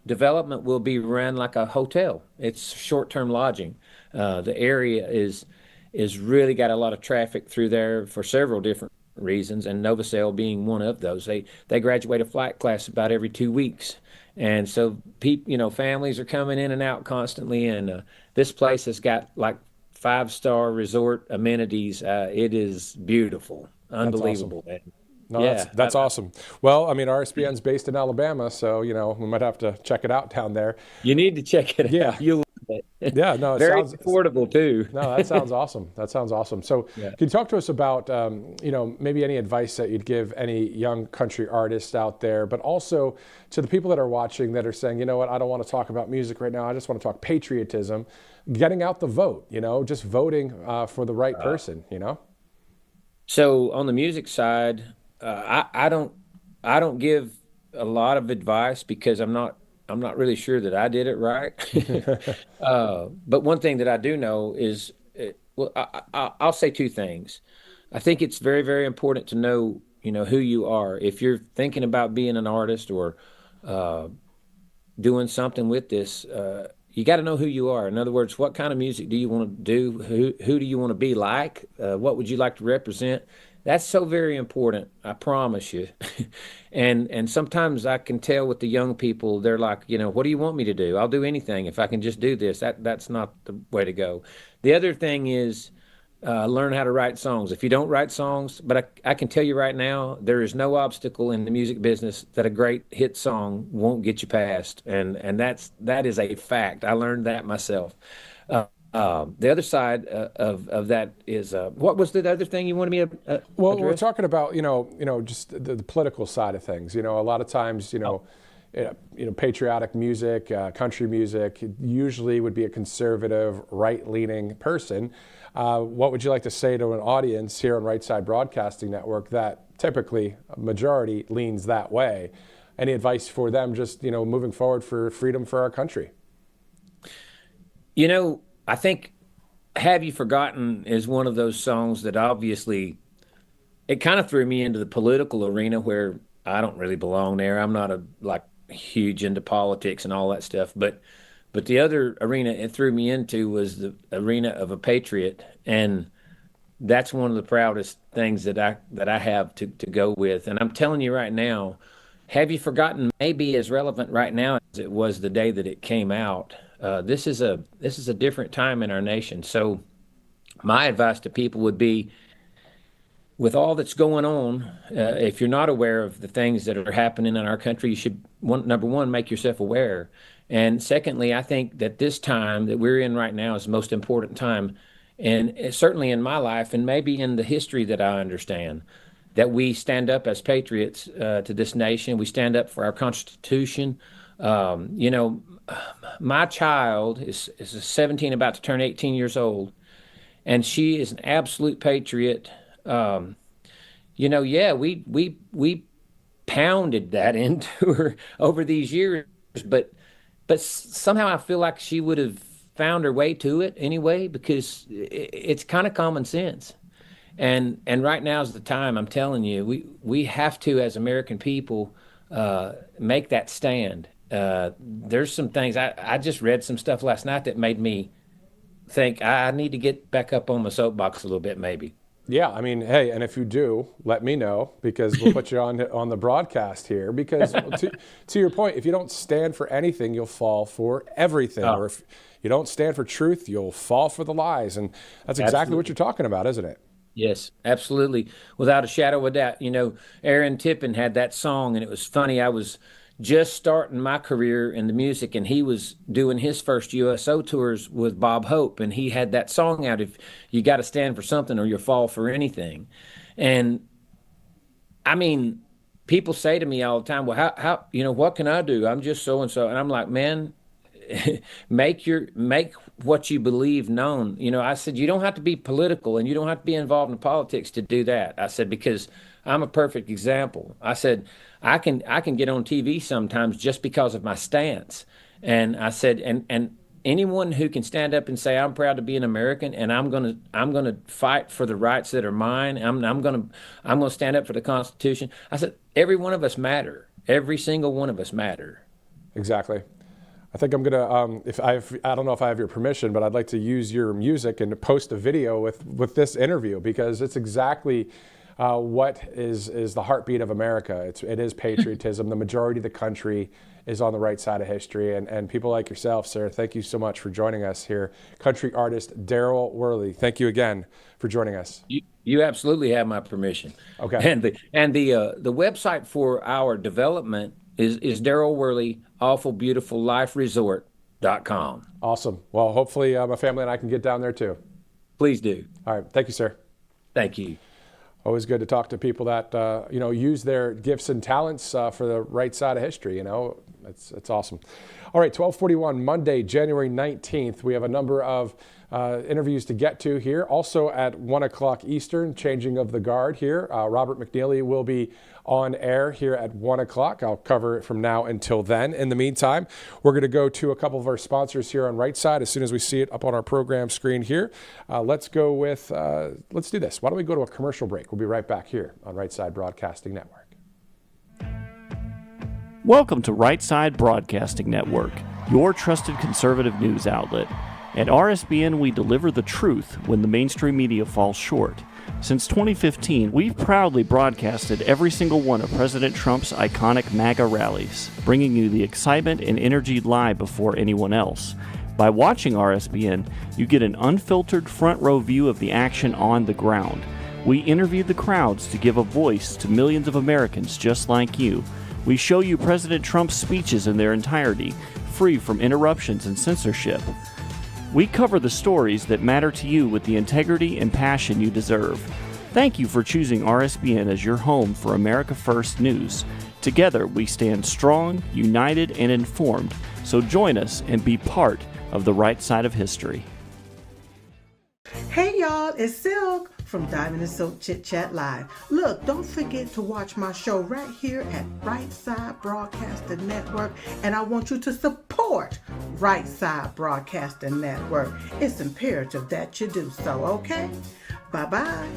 development will be run like a hotel. It's short-term lodging. The area is really got a lot of traffic through there for several different reasons, and Novosel being one of those. They graduate a flight class about every 2 weeks, and so families are coming in and out constantly. And this place has got like 5-star resort amenities. It is beautiful, unbelievable. That's awesome. No, that's awesome. Well, I mean, RSBN's based in Alabama, so we might have to check it out down there. You need to check it Yeah. out. You'll Yeah, no, it very sounds affordable too. No, that sounds awesome. That sounds awesome. So, Can you talk to us about, maybe any advice that you'd give any young country artists out there, but also to the people that are watching that are saying, you know what, I don't want to talk about music right now. I just want to talk patriotism, getting out the vote. Just voting for the right person. So on the music side, I don't give a lot of advice because I'm not really sure that I did it right. But one thing that I do know is, I'll say two things. I think it's very, very important to know, who you are. If you're thinking about being an artist or doing something with this, you got to know who you are. In other words, what kind of music do you want to do? Who do you want to be like? What would you like to represent? That's so very important, I promise you. And sometimes I can tell with the young people, they're like, what do you want me to do? I'll do anything if I can just do this. That's not the way to go. The other thing is learn how to write songs. If you don't write songs, but I can tell you right now, there is no obstacle in the music business that a great hit song won't get you past. And that is a fact. I learned that myself. The other side of that is, what was the other thing you wanted me to Well, address? we're talking about, just the political side of things. A lot of times, patriotic music, country music, usually would be a conservative, right-leaning person. What would you like to say to an audience here on Right Side Broadcasting Network that typically a majority leans that way. Any advice for them just, moving forward for freedom for our country? I think Have You Forgotten is one of those songs that obviously it kind of threw me into the political arena where I don't really belong there. I'm not huge into politics and all that stuff, but the other arena it threw me into was the arena of a patriot, and that's one of the proudest things that I have to go with. And I'm telling you right now, Have You Forgotten may be as relevant right now as it was the day that it came out. This is a different time in our nation. So my advice to people would be, with all that's going on, if you're not aware of the things that are happening in our country, you should, number one, make yourself aware. And secondly, I think that this time that we're in right now is the most important time, and certainly in my life and maybe in the history that I understand, that we stand up as patriots to this nation. We stand up for our Constitution. My child is 17, about to turn 18 years old, and she is an absolute patriot. We pounded that into her over these years, but somehow I feel like she would have found her way to it anyway, because it's kind of common sense. And right now is the time. I'm telling you, we have to, as American people, make that stand. There's some things I just read some stuff last night that made me think I need to get back up on my soapbox a little bit, maybe. Yeah, I mean, hey, and if you do, let me know, because we'll put you on the broadcast here. Because to your point, if you don't stand for anything, you'll fall for everything. Oh. Or if you don't stand for truth, you'll fall for the lies. And that's exactly what you're talking about, isn't it? Yes, absolutely. Without a shadow of a doubt. Aaron Tippin had that song, and it was funny. I was just starting my career in the music, and he was doing his first USO tours with Bob Hope, and he had that song out, if you got to stand for something or you'll fall for anything. And I mean, people say to me all the time, well, how what can I do? I'm just so and so. And I'm like, man, make what you believe known. I said, you don't have to be political and you don't have to be involved in politics to do that. I said, because I'm a perfect example. I said, I can get on TV sometimes just because of my stance. And I said, and anyone who can stand up and say, I'm proud to be an American, and I'm gonna fight for the rights that are mine. I'm gonna stand up for the Constitution. I said, every one of us matter. Every single one of us matter. Exactly. I think I'm gonna, I don't know if I have your permission, but I'd like to use your music and post a video with this interview, because it's exactly what is the heartbeat of America. It is patriotism. The majority of the country is on the right side of history, and people like yourself, sir. Thank you so much for joining us here. Country artist Daryl Worley, thank you again for joining us. You absolutely have my permission. Okay. And the website for our development is Daryl Worley awfulbeautifulliferesort.com. Awesome. Well, hopefully my family and I can get down there too. Please do. All right. Thank you, sir. Thank you. Always good to talk to people that use their gifts and talents for the right side of history. It's awesome. All right, 12:41 Monday, January 19th. We have a number of interviews to get to here. Also at 1 o'clock Eastern, changing of the guard here. Robert McNeely will be on air here at 1 o'clock. I'll cover it from now until then. In the meantime, we're going to go to a couple of our sponsors here on Right Side as soon as we see it up on our program screen here. Let's do this. Why don't we go to a commercial break? We'll be right back here on Right Side Broadcasting Network. Welcome to Right Side Broadcasting Network, your trusted conservative news outlet. At RSBN, we deliver the truth when the mainstream media falls short. Since 2015, we've proudly broadcasted every single one of President Trump's iconic MAGA rallies, bringing you the excitement and energy live before anyone else. By watching RSBN, you get an unfiltered front row view of the action on the ground. We interview the crowds to give a voice to millions of Americans just like you. We show you President Trump's speeches in their entirety, free from interruptions and censorship. We cover the stories that matter to you with the integrity and passion you deserve. Thank you for choosing RSBN as your home for America First News. Together, we stand strong, united, and informed. So join us and be part of the right side of history. Hey y'all, it's Silk from from Diamond and Silk Chit Chat Live. Look, don't forget to watch my show right here at Right Side Broadcasting Network, and I want you to support Right Side Broadcasting Network. It's imperative that you do so, okay? Bye-bye.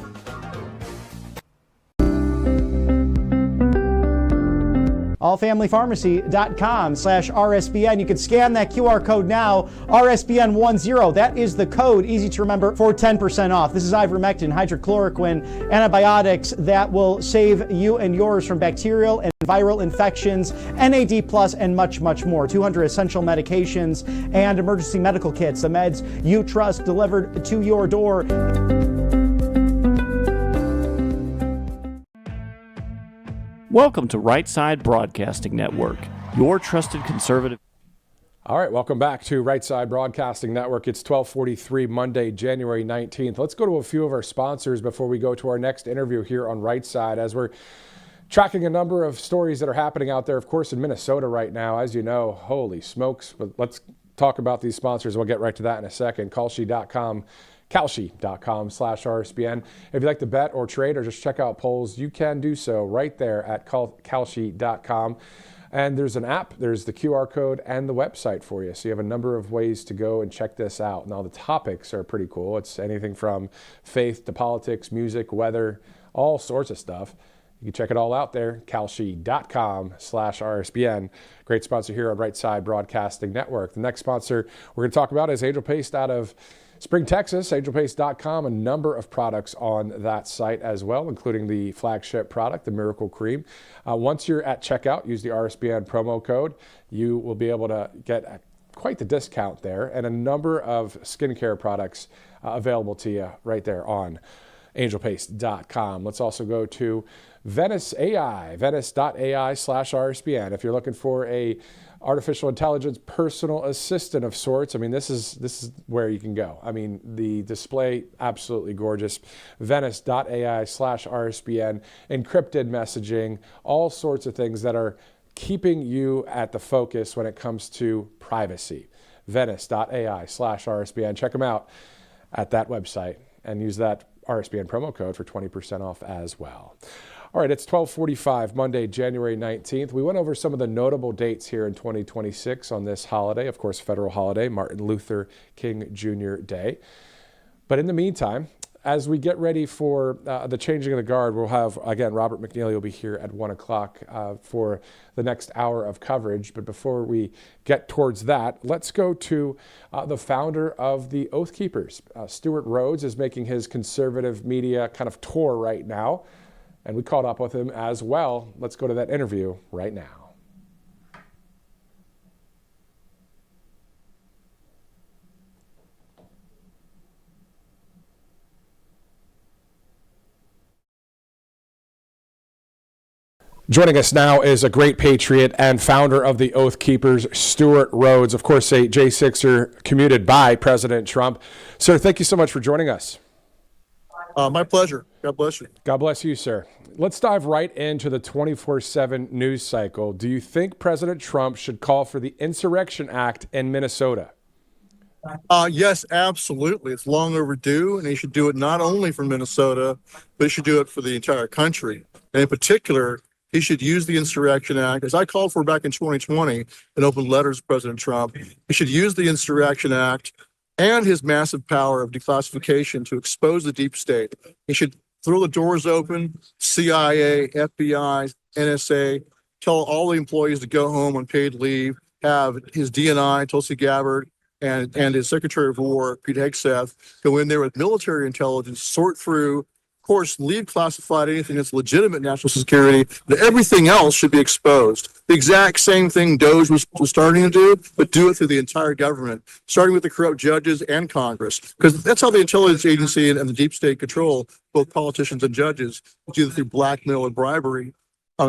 allfamilypharmacy.com/RSBN. You can scan that QR code now, RSBN10. That is the code, easy to remember, for 10% off. This is ivermectin, hydrochloroquine, antibiotics that will save you and yours from bacterial and viral infections, NAD+, and much, much more. 200 essential medications and emergency medical kits, the meds you trust delivered to your door. Welcome to Right Side Broadcasting Network, your trusted conservative. All right, welcome back to Right Side Broadcasting Network. It's 12:43 Monday, January 19th. Let's go to a few of our sponsors before we go to our next interview here on Right Side, as we're tracking a number of stories that are happening out there, of course, in Minnesota right now. As you know, holy smokes. But let's talk about these sponsors. We'll get right to that in a second. Kalshi.com/RSBN. If you'd like to bet or trade or just check out polls, you can do so right there at Kalshi.com. And there's an app, there's the QR code and the website for you. So you have a number of ways to go and check this out. Now the topics are pretty cool. It's anything from faith to politics, music, weather, all sorts of stuff. You can check it all out there, Kalshi.com/RSBN. Great sponsor here on Right Side Broadcasting Network. The next sponsor we're going to talk about is Angel Paste out of Spring, Texas, angelpaste.com, a number of products on that site as well, including the flagship product, the Miracle Cream. Once you're at checkout, use the RSBN promo code. You will be able to get quite the discount there, and a number of skincare products available to you right there on angelpaste.com. Let's also go to Venice AI, venice.ai/RSBN. If you're looking for a artificial intelligence personal assistant of sorts, I mean, this is where you can go. I mean, the display, absolutely gorgeous. Venice.ai/RSBN, encrypted messaging, all sorts of things that are keeping you at the focus when it comes to privacy. Venice.ai/RSBN. Check them out at that website and use that RSBN promo code for 20% off as well. All right, it's 12:45, Monday, January 19th. We went over some of the notable dates here in 2026 on this holiday, of course, federal holiday, Martin Luther King Jr. Day. But in the meantime, as we get ready for the changing of the guard, we'll have, again, Robert McNeely will be here at 1 o'clock for the next hour of coverage. But before we get towards that, let's go to the founder of the Oath Keepers. Stuart Rhodes is making his conservative media kind of tour right now, and we caught up with him as well. Let's go to that interview right now. Joining us now is a great patriot and founder of the Oath Keepers, Stuart Rhodes, of course, a J6er commuted by President Trump. Sir, thank you so much for joining us. My pleasure. God bless you. God bless you, sir. Let's dive right into the 24/7 news cycle. Do you think President Trump should call for the Insurrection Act in Minnesota? Yes, absolutely. It's long overdue, and he should do it not only for Minnesota, but he should do it for the entire country. And in particular, he should use the Insurrection Act, as I called for back in 2020 in open letters to President Trump. He should use the Insurrection Act and his massive power of declassification to expose the deep state. He should throw the doors open, CIA, FBI, NSA, tell all the employees to go home on paid leave, have his DNI, Tulsi Gabbard, and his Secretary of War, Pete Hegseth, go in there with military intelligence, sort through, of course, leave classified anything that's legitimate national security, but everything else should be exposed. The exact same thing DOJ was starting to do, but do it through the entire government, starting with the corrupt judges and Congress, because that's how the intelligence agency and the deep state control both politicians and judges, do it through blackmail and bribery.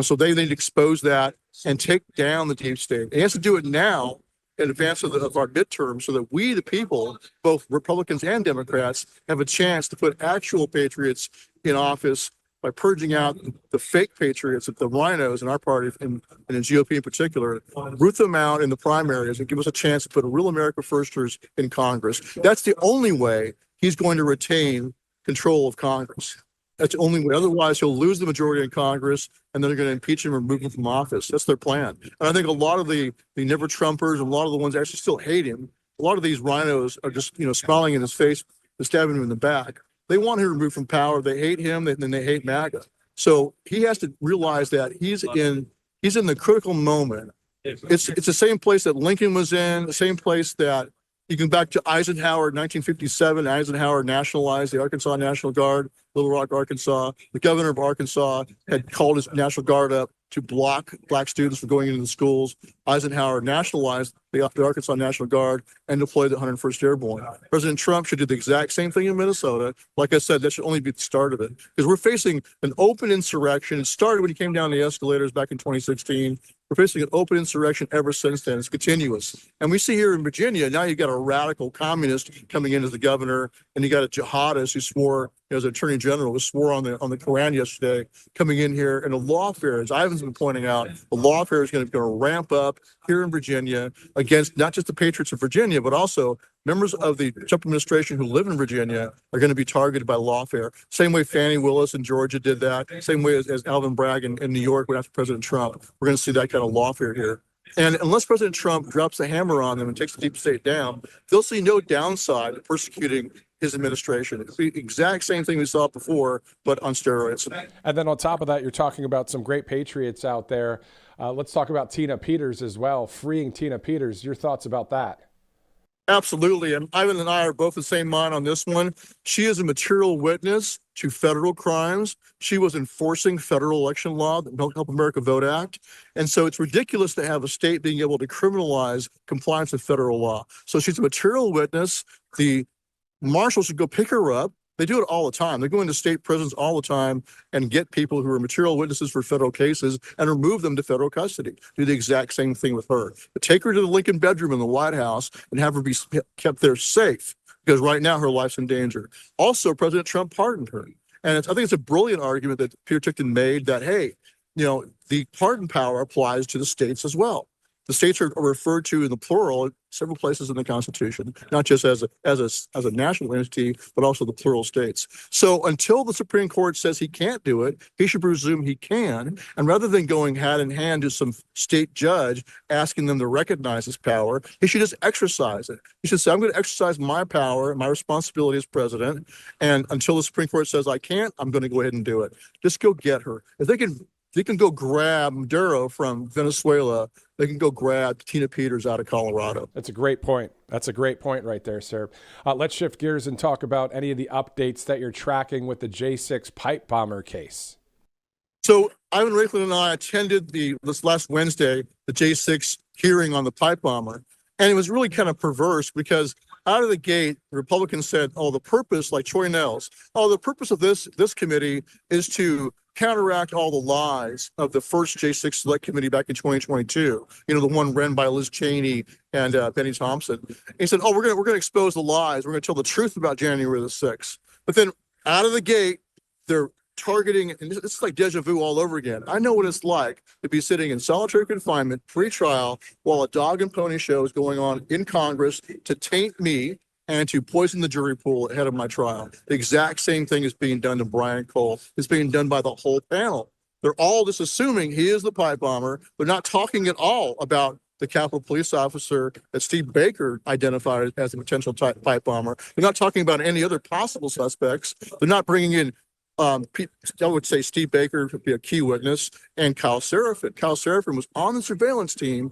So they need to expose that and take down the deep state. He has to do it now in advance of our midterm, so that we, the people, both Republicans and Democrats, have a chance to put actual patriots in office by purging out the fake patriots, the rhinos in our party, and in GOP in particular, root them out in the primaries and give us a chance to put a real America Firsters in Congress. That's the only way he's going to retain control of Congress. That's the only way. Otherwise, he'll lose the majority in Congress, and then they're going to impeach him or remove him from office. That's their plan. And I think a lot of the never Trumpers and a lot of the ones that actually still hate him, a lot of these rhinos are just, smiling in his face and stabbing him in the back. They want him removed from power. They hate him, and then they hate MAGA. So he has to realize that he's in the critical moment. It's the same place that Lincoln was in, the same place that you can back to Eisenhower in 1957. Eisenhower nationalized the Arkansas National Guard, Little Rock, Arkansas. The governor of Arkansas had called his National Guard up to block black students from going into the schools. Eisenhower nationalized the Arkansas National Guard and deployed the 101st Airborne. President Trump should do the exact same thing in Minnesota. Like I said, that should only be the start of it, because we're facing an open insurrection. It started when he came down the escalators back in 2016. We're facing an open insurrection ever since then. It's continuous. And we see here in Virginia, now you've got a radical communist coming in as the governor, and you got a jihadist who swore, as attorney general, who swore on the Quran yesterday, coming in here. And the lawfare, as Ivan's been pointing out, the lawfare is going to ramp up here in Virginia against not just the patriots of Virginia, but also members of the Trump administration who live in Virginia are going to be targeted by lawfare. Same way Fannie Willis in Georgia did that. Same way as Alvin Bragg in New York went after President Trump. We're going to see that kind of lawfare here. And unless President Trump drops the hammer on them and takes the deep state down, they'll see no downside to persecuting his administration. It's the exact same thing we saw before, but on steroids. And then on top of that, you're talking about some great patriots out there. Let's talk about Tina Peters as well, freeing Tina Peters. Your thoughts about that? Absolutely. And Ivan and I are both the same mind on this one. She is a material witness to federal crimes. She was enforcing federal election law, the Help America Vote Act. And so it's ridiculous to have a state being able to criminalize compliance with federal law. So she's a material witness. The marshals should go pick her up. They do it all the time. They go into state prisons all the time and get people who are material witnesses for federal cases and remove them to federal custody. Do the exact same thing with her. But take her to the Lincoln bedroom in the White House and have her be kept there safe, because right now her life's in danger. Also, President Trump pardoned her. And I think it's a brilliant argument that Peter Tickton made that, hey, the pardon power applies to the states as well. The states are referred to in the plural in several places in the Constitution, not just as a national entity, but also the plural states. So until the Supreme Court says he can't do it, he should presume he can. And rather than going hand in hand to some state judge asking them to recognize his power, he should just exercise it. He should say, I'm going to exercise my power, my responsibility as president. And until the Supreme Court says I can't, I'm going to go ahead and do it. Just go get her. If they can go grab Maduro from Venezuela, they can go grab Tina Peters out of Colorado. That's a great point. That's a great point right there, sir. Let's shift gears and talk about any of the updates that you're tracking with the J6 pipe bomber case. So Ivan Raiklin and I attended this last Wednesday, the J6 hearing on the pipe bomber. And it was really kind of perverse because out of the gate, the Republicans said, the purpose, like Troy Nels, the purpose of this committee is to counteract all the lies of the first J6 Select Committee back in 2022. The one run by Liz Cheney and Benny Thompson. And he said, we're going to expose the lies. We're going to tell the truth about January the 6th. But then out of the gate, they're targeting, and it's like deja vu all over again. I know what it's like to be sitting in solitary confinement, pre-trial, while a dog and pony show is going on in Congress to taint me and to poison the jury pool ahead of my trial. The exact same thing is being done to Brian Cole. It's being done by the whole panel. They're all just assuming he is the pipe bomber. They're not talking at all about the Capitol Police officer that Steve Baker identified as a potential pipe bomber. They're not talking about any other possible suspects. They're not bringing in I would say Steve Baker would be a key witness, and Kyle Seraphin. Kyle Seraphin was on the surveillance team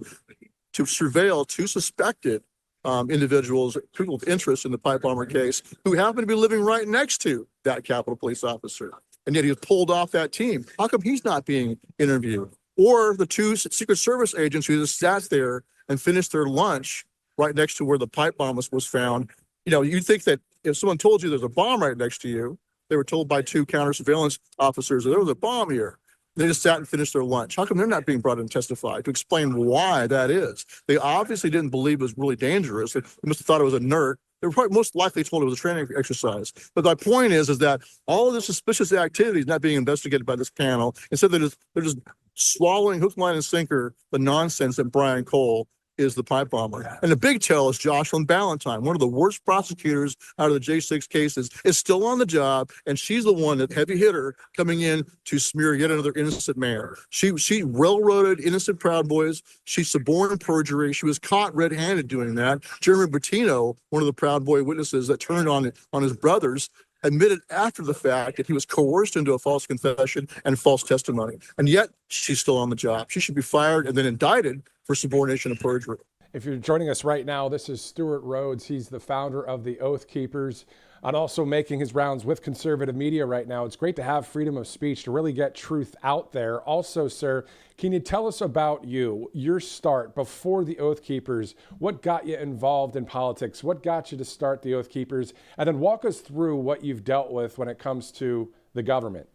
to surveil two suspected individuals, people of interest in the pipe bomber case, who happened to be living right next to that Capitol Police officer. And yet he was pulled off that team. How come he's not being interviewed? Or the two Secret Service agents who just sat there and finished their lunch right next to where the pipe bomb was found. You'd think that if someone told you there's a bomb right next to you, they were told by two counter surveillance officers that there was a bomb here. They just sat and finished their lunch. How come they're not being brought in to testify to explain why that is? They obviously didn't believe it was really dangerous. They must have thought it was a NERT. They were probably most likely told it was a training exercise. But my point is that all of the suspicious activity is not being investigated by this panel. Instead, they're just swallowing hook, line, and sinker the nonsense that Brian Cole is the pipe bomber. And the big tell is Jocelyn Ballantyne, one of the worst prosecutors out of the J6 cases, is still on the job, and she's the one that heavy hitter coming in to smear yet another innocent man. She railroaded innocent Proud Boys. She suborned perjury. She was caught red-handed doing that. Jeremy Bettino, one of the Proud Boy witnesses that turned on his brothers, admitted after the fact that he was coerced into a false confession and false testimony. And yet she's still on the job. She should be fired and then indicted for subordination and perjury. If you're joining us right now, this is Stuart Rhodes. He's the founder of the Oath Keepers and also making his rounds with conservative media right now. It's great to have freedom of speech to really get truth out there. Also, sir, can you tell us about your start before the Oath Keepers? What got you involved in politics? What got you to start the Oath Keepers? And then walk us through what you've dealt with when it comes to the government.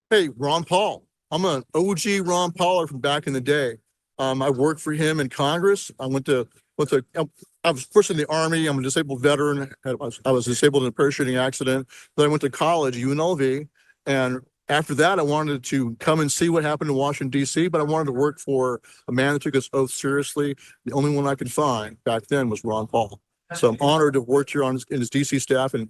Hey, Ron Paul. I'm an OG Ron Pauler from back in the day. I worked for him in Congress. I was first in the Army. I'm a disabled veteran. I was disabled in a parachuting accident. Then I went to college, UNLV. And after that, I wanted to come and see what happened in Washington, D.C., but I wanted to work for a man that took his oath seriously. The only one I could find back then was Ron Paul. So I'm honored to have worked here in his D.C. staff in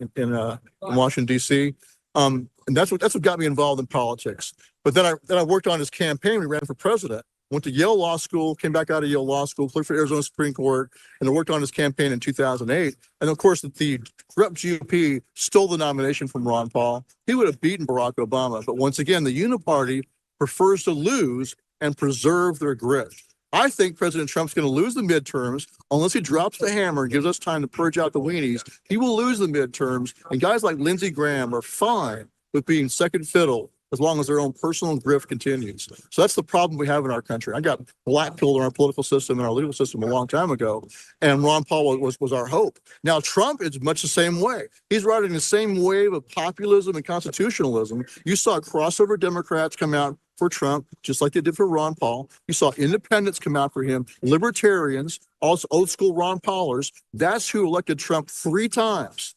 Washington, D.C. And that's what got me involved in politics. But then I worked on his campaign. We ran for president. Went to Yale Law School, came back out of Yale Law School, clerked for Arizona Supreme Court, and I worked on his campaign in 2008. And of course, the corrupt GOP stole the nomination from Ron Paul. He would have beaten Barack Obama. But once again, the Uniparty prefers to lose and preserve their grit. I think President Trump's going to lose the midterms unless he drops the hammer and gives us time to purge out the weenies. He will lose the midterms, and guys like Lindsey Graham are fine with being second fiddle as long as their own personal grift continues. So that's the problem we have in our country. I got blackpilled in our political system and our legal system a long time ago, and Ron Paul was our hope. Now, Trump is much the same way. He's riding the same wave of populism and constitutionalism. You saw crossover Democrats come out for Trump, just like they did for Ron Paul. You saw independents come out for him, libertarians, also old school Ron Paulers. That's who elected Trump 3 times.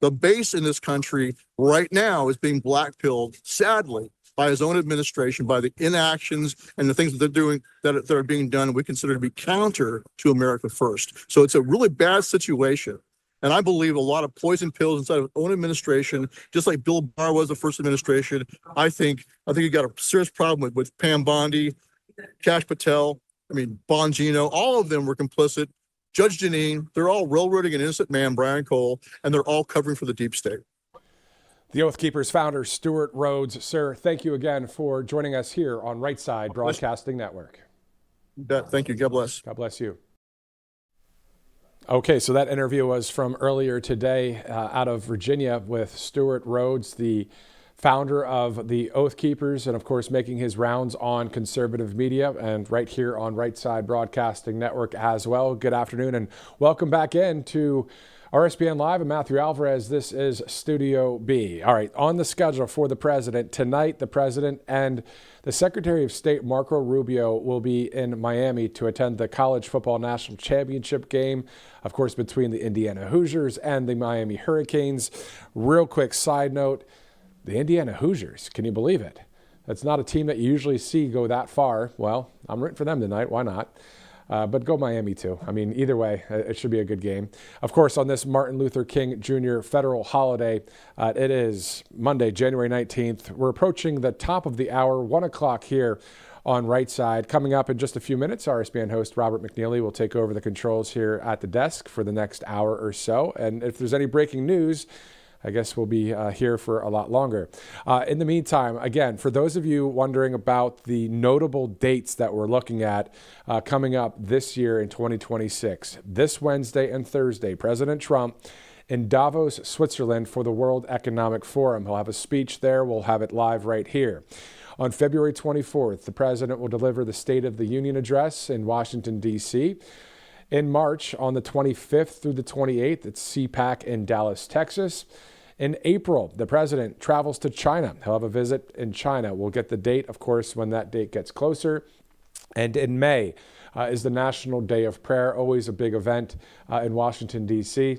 The base in this country right now is being blackpilled, sadly, by his own administration, by the inactions and the things that they're doing that are being done, we consider to be counter to America First. So it's a really bad situation. And I believe a lot of poison pills inside of his own administration, just like Bill Barr was the first administration. I think you got a serious problem with Pam Bondi, Kash Patel, Bongino, all of them were complicit. Judge Jeanine, they're all railroading an innocent man, Brian Cole, and they're all covering for the deep state. The Oath Keepers founder, Stuart Rhodes. Sir, thank you again for joining us here on Right Side Broadcasting Network. Thank you. God bless. God bless you. Okay, so that interview was from earlier today out of Virginia with Stuart Rhodes, the founder of the Oath Keepers, and of course making his rounds on conservative media and right here on Right Side Broadcasting Network as well. Good afternoon and welcome back in to RSBN Live. I'm Matthew Alvarez. This is Studio B. All right, on the schedule for the president tonight, the president and the Secretary of State Marco Rubio will be in Miami to attend the College Football National Championship game, of course, between the Indiana Hoosiers and the Miami Hurricanes. Real quick side note, the Indiana Hoosiers, can you believe it? That's not a team that you usually see go that far. Well, I'm rooting for them tonight. Why not? But go Miami too. Either way, it should be a good game. Of course, on this Martin Luther King Jr. federal holiday, it is Monday, January 19th. We're approaching the top of the hour, 1 o'clock here on Right Side. Coming up in just a few minutes, RSBN host Robert McNeely will take over the controls here at the desk for the next hour or so. And if there's any breaking news, I guess we'll be here for a lot longer. In the meantime, again, for those of you wondering about the notable dates that we're looking at coming up this year in 2026, this Wednesday and Thursday, President Trump in Davos, Switzerland for the World Economic Forum. He'll have a speech there. We'll have it live right here. On February 24th, the president will deliver the State of the Union address in Washington, D.C. In March, on the 25th through the 28th, it's CPAC in Dallas, Texas. In April, the president travels to China. He'll have a visit in China. We'll get the date, of course, when that date gets closer. And in May is the National Day of Prayer, always a big event in Washington, D.C.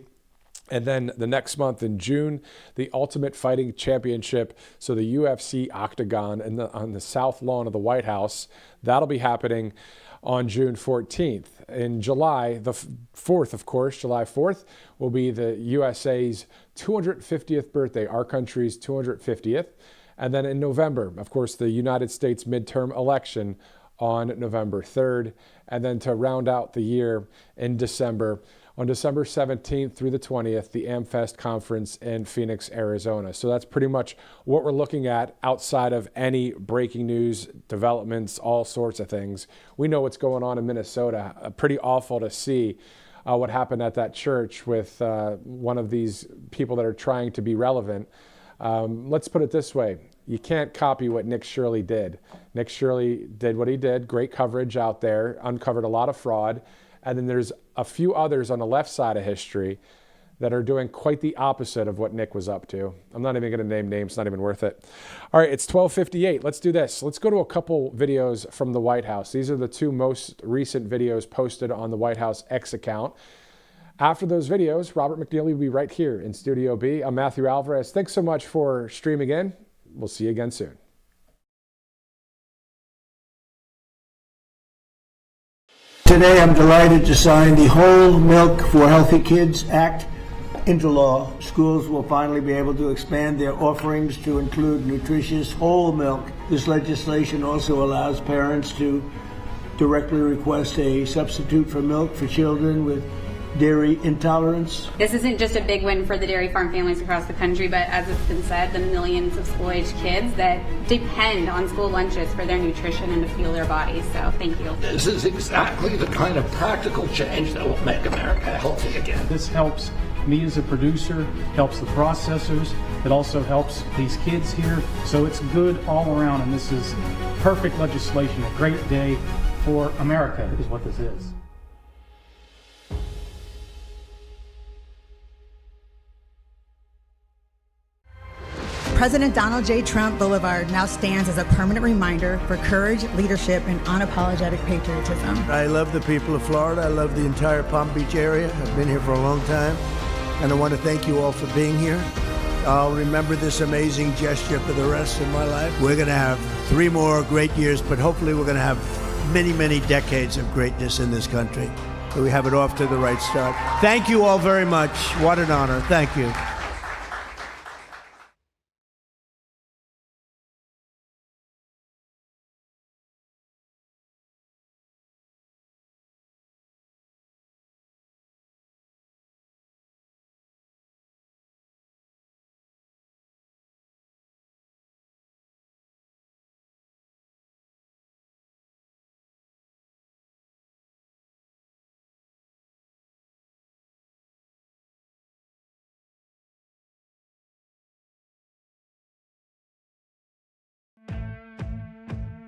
And then the next month in June, the Ultimate Fighting Championship, so the UFC Octagon on the south lawn of the White House, that'll be happening on June 14th. In July, the 4th, of course, July 4th, will be the USA's 250th birthday, our country's 250th. And then in November, of course, the United States midterm election on November 3rd. And then to round out the year in December, on December 17th through the 20th, the AmFest conference in Phoenix, Arizona. So that's pretty much what we're looking at outside of any breaking news, developments, all sorts of things. We know what's going on in Minnesota. Pretty awful to see what happened at that church with one of these people that are trying to be relevant. Let's put it this way. You can't copy what Nick Shirley did. Nick Shirley did what he did. Great coverage out there, uncovered a lot of fraud. And then there's a few others on the left side of history that are doing quite the opposite of what Nick was up to. I'm not even going to name names, not even worth it. All right, it's 12:58. Let's do this. Let's go to a couple videos from the White House. These are the two most recent videos posted on the White House X account. After those videos, Robert McNeely will be right here in Studio B. I'm Matthew Alvarez. Thanks so much for streaming in. We'll see you again soon. Today I'm delighted to sign the Whole Milk for Healthy Kids Act into law. Schools will finally be able to expand their offerings to include nutritious whole milk. This legislation also allows parents to directly request a substitute for milk for children with dairy intolerance. This isn't just a big win for the dairy farm families across the country, but as it's been said, the millions of school-age kids that depend on school lunches for their nutrition and to fuel their bodies. So thank you. This is exactly the kind of practical change that will make America healthy again. This helps me as a producer, helps the processors, it also helps these kids here. So it's good all around, and this is perfect legislation, a great day for America is what this is. President Donald J. Trump Boulevard now stands as a permanent reminder for courage, leadership, and unapologetic patriotism. I love the people of Florida. I love the entire Palm Beach area. I've been here for a long time, and I want to thank you all for being here. I'll remember this amazing gesture for the rest of my life. We're going to have 3 more great years, but hopefully we're going to have many, many decades of greatness in this country. So we have it off to the right start. Thank you all very much. What an honor. Thank you.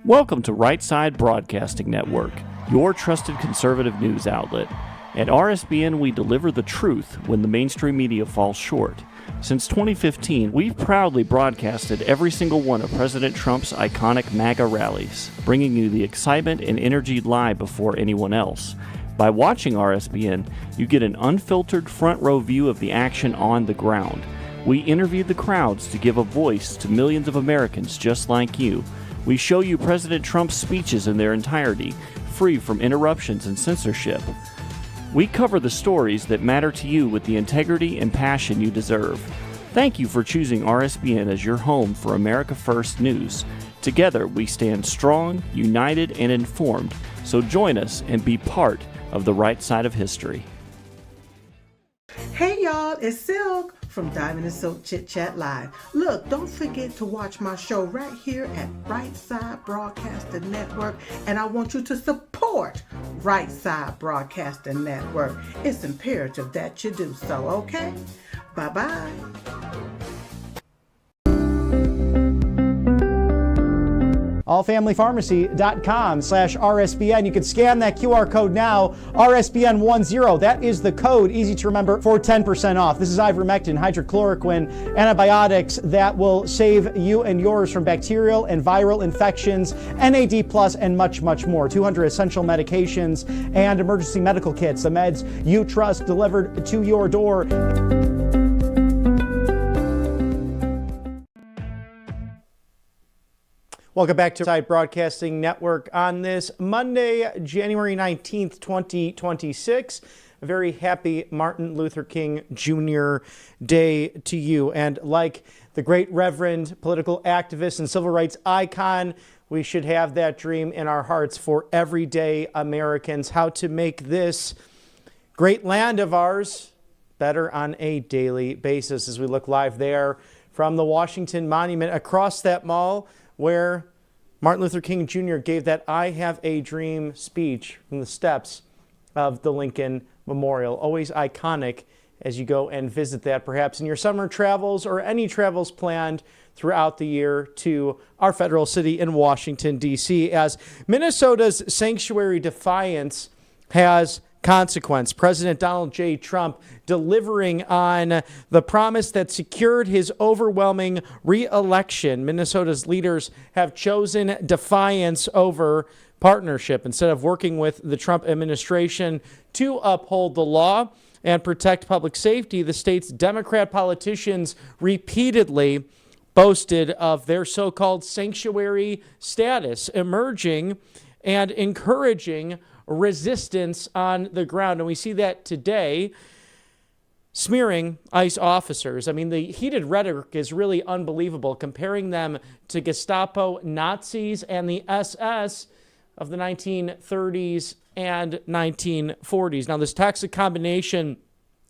Welcome to Right Side Broadcasting Network, your trusted conservative news outlet. At RSBN, we deliver the truth when the mainstream media falls short. Since 2015, we've proudly broadcasted every single one of President Trump's iconic MAGA rallies, bringing you the excitement and energy live before anyone else. By watching RSBN, you get an unfiltered front row view of the action on the ground. We interview the crowds to give a voice to millions of Americans just like you. We show you President Trump's speeches in their entirety, free from interruptions and censorship. We cover the stories that matter to you with the integrity and passion you deserve. Thank you for choosing RSBN as your home for America First News. Together, we stand strong, united, and informed. So join us and be part of the right side of history. Hey y'all, it's Silk from Diamond and Silk Chit Chat Live. Look, don't forget to watch my show right here at Right Side Broadcasting Network, and I want you to support Right Side Broadcasting Network. It's imperative that you do so, okay? Bye-bye. allfamilypharmacy.com/RSBN. You can scan that QR code now, RSBN10. That is the code, easy to remember, for 10% off. This is ivermectin, hydrochloroquine, antibiotics that will save you and yours from bacterial and viral infections, NAD+, and much, much more. 200 essential medications and emergency medical kits, the meds you trust delivered to your door. Welcome back to Side Broadcasting Network on this Monday, January 19th, 2026. A very happy Martin Luther King Jr. Day to you. And like the great Reverend, political activist, and civil rights icon, we should have that dream in our hearts for everyday Americans, how to make this great land of ours better on a daily basis. As we look live there from the Washington Monument across that mall, where Martin Luther King Jr. gave that I Have a Dream speech from the steps of the Lincoln Memorial. Always iconic as you go and visit that, perhaps in your summer travels or any travels planned throughout the year to our federal city in Washington, D.C., as Minnesota's sanctuary defiance has consequence. President Donald J. Trump delivering on the promise that secured his overwhelming re-election. Minnesota's leaders have chosen defiance over partnership instead of working with the Trump administration to uphold the law and protect public safety. The state's Democrat politicians repeatedly boasted of their so-called sanctuary status, emerging and encouraging resistance on the ground. And we see that today, smearing ICE officers. I mean, the heated rhetoric is really unbelievable, comparing them to Gestapo Nazis and the SS of the 1930s and 1940s. Now, this toxic combination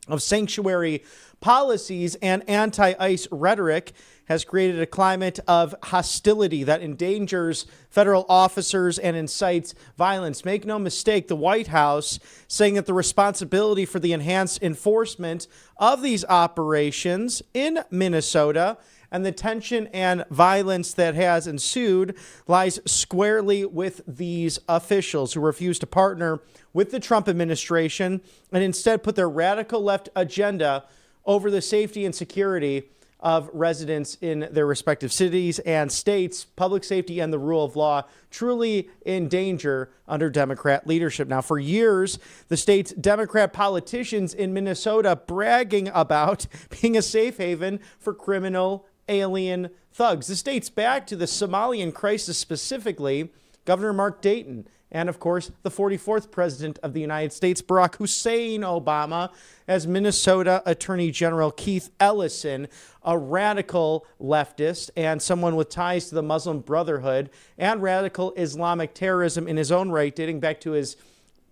of sanctuary policies and anti-ICE rhetoric has created a climate of hostility that endangers federal officers and incites violence. Make no mistake, the White House saying that the responsibility for the enhanced enforcement of these operations in Minnesota and the tension and violence that has ensued lies squarely with these officials who refuse to partner with the Trump administration and instead put their radical left agenda over the safety and security of residents in their respective cities and states. Public safety and the rule of law truly in danger under Democrat leadership. Now, for years, the state's Democrat politicians in Minnesota bragging about being a safe haven for criminal alien thugs. This dates back to the Somalian crisis specifically. Governor Mark Dayton and, of course, the 44th President of the United States, Barack Hussein Obama, as Minnesota Attorney General Keith Ellison, a radical leftist and someone with ties to the Muslim Brotherhood and radical Islamic terrorism in his own right, dating back to his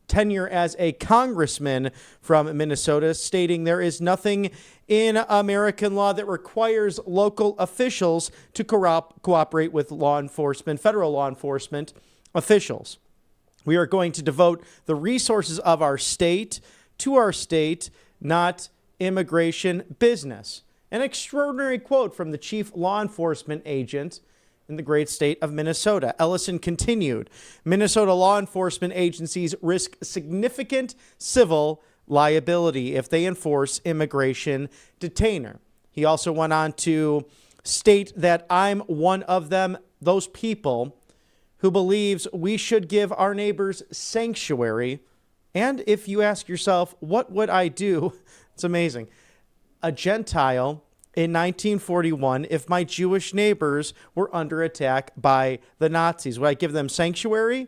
tenure as a congressman from Minnesota, stating there is nothing in American law that requires local officials to cooperate with law enforcement, federal law enforcement officials. We are going to devote the resources of our state to our state, not immigration business. An extraordinary quote from the chief law enforcement agent in the great state of Minnesota. Ellison continued, Minnesota law enforcement agencies risk significant civil liability if they enforce immigration detainer. He also went on to state that I'm one of them, those people who believes we should give our neighbors sanctuary. And if you ask yourself, what would I do? It's amazing. A Gentile in 1941, if my Jewish neighbors were under attack by the Nazis, would I give them sanctuary?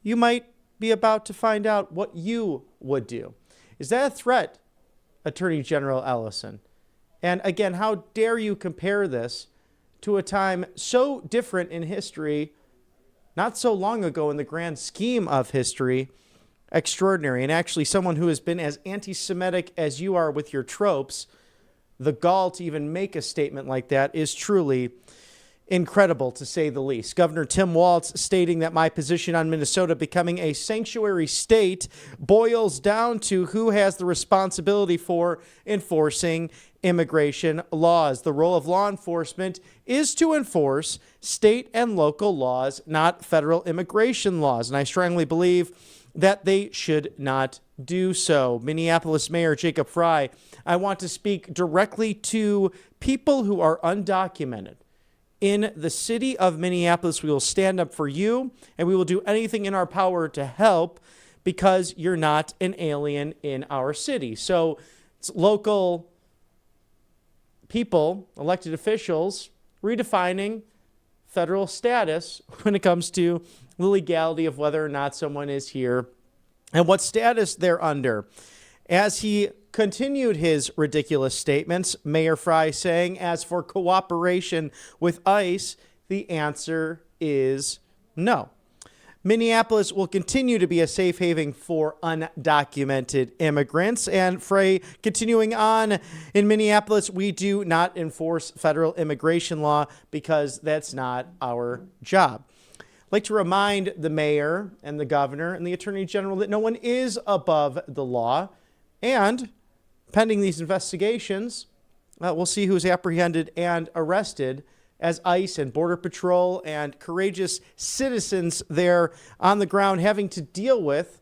You might be about to find out what you would do. Is that a threat, Attorney General Ellison? And again, how dare you compare this to a time so different in history, not so long ago in the grand scheme of history? Extraordinary. And actually, someone who has been as anti-Semitic as you are with your tropes, the gall to even make a statement like that is truly incredible, to say the least. Governor Tim Walz stating that my position on Minnesota becoming a sanctuary state boils down to who has the responsibility for enforcing immigration laws. The role of law enforcement is to enforce state and local laws, not federal immigration laws. And I strongly believe that they should not do so. Minneapolis Mayor Jacob Frey, I want to speak directly to people who are undocumented. In the city of Minneapolis, we will stand up for you, and we will do anything in our power to help, because you're not an alien in our city. So it's local people, elected officials, redefining federal status when it comes to the legality of whether or not someone is here and what status they're under. As he continued his ridiculous statements, Mayor Fry saying, as for cooperation with ICE, the answer is no. Minneapolis will continue to be a safe haven for undocumented immigrants. And Frey, continuing on, in Minneapolis, we do not enforce federal immigration law because that's not our job. I'd like to remind the mayor and the governor and the attorney general that no one is above the law. And pending these investigations, we'll see who's apprehended and arrested as ICE and Border Patrol and courageous citizens there on the ground having to deal with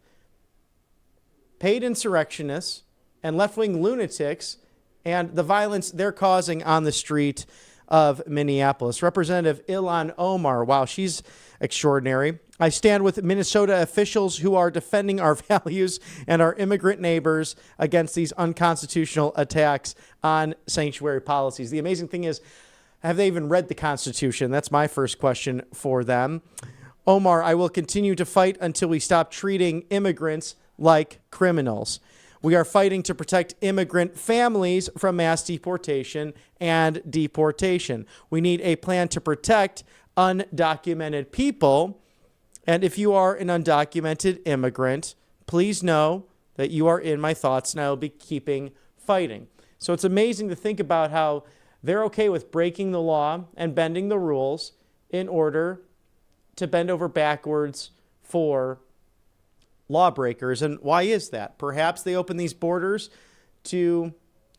paid insurrectionists and left-wing lunatics and the violence they're causing on the street of Minneapolis. Representative Ilhan Omar, wow, she's extraordinary. I stand with Minnesota officials who are defending our values and our immigrant neighbors against these unconstitutional attacks on sanctuary policies. The amazing thing is, have they even read the Constitution? That's my first question for them. Omar, I will continue to fight until we stop treating immigrants like criminals. We are fighting to protect immigrant families from mass deportation and deportation. We need a plan to protect undocumented people. And if you are an undocumented immigrant, please know that you are in my thoughts and I will be keeping fighting. So it's amazing to think about how they're okay with breaking the law and bending the rules in order to bend over backwards for lawbreakers. And why is that? Perhaps they open these borders to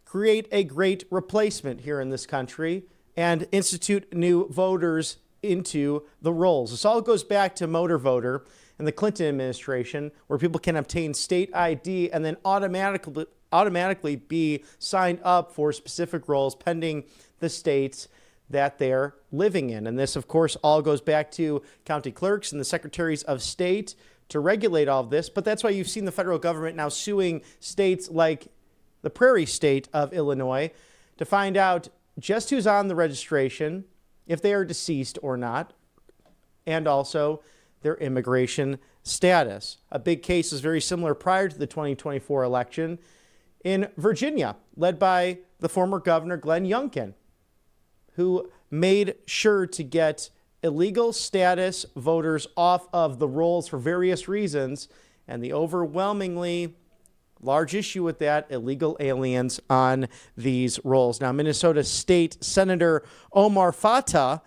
create a great replacement here in this country and institute new voters into the rolls. This all goes back to motor voter in the Clinton administration, where people can obtain state ID and then automatically be signed up for specific roles pending the states that they're living in. And this, of course, all goes back to county clerks and the secretaries of state to regulate all of this. But that's why you've seen the federal government now suing states like the prairie state of Illinois to find out just who's on the registration, if they are deceased or not, and also their immigration status. A big case is very similar prior to the 2024 election in Virginia, led by the former governor, Glenn Youngkin, who made sure to get illegal status voters off of the rolls for various reasons, and the overwhelmingly large issue with that, illegal aliens on these rolls. Now, Minnesota State Senator Omar Fatah,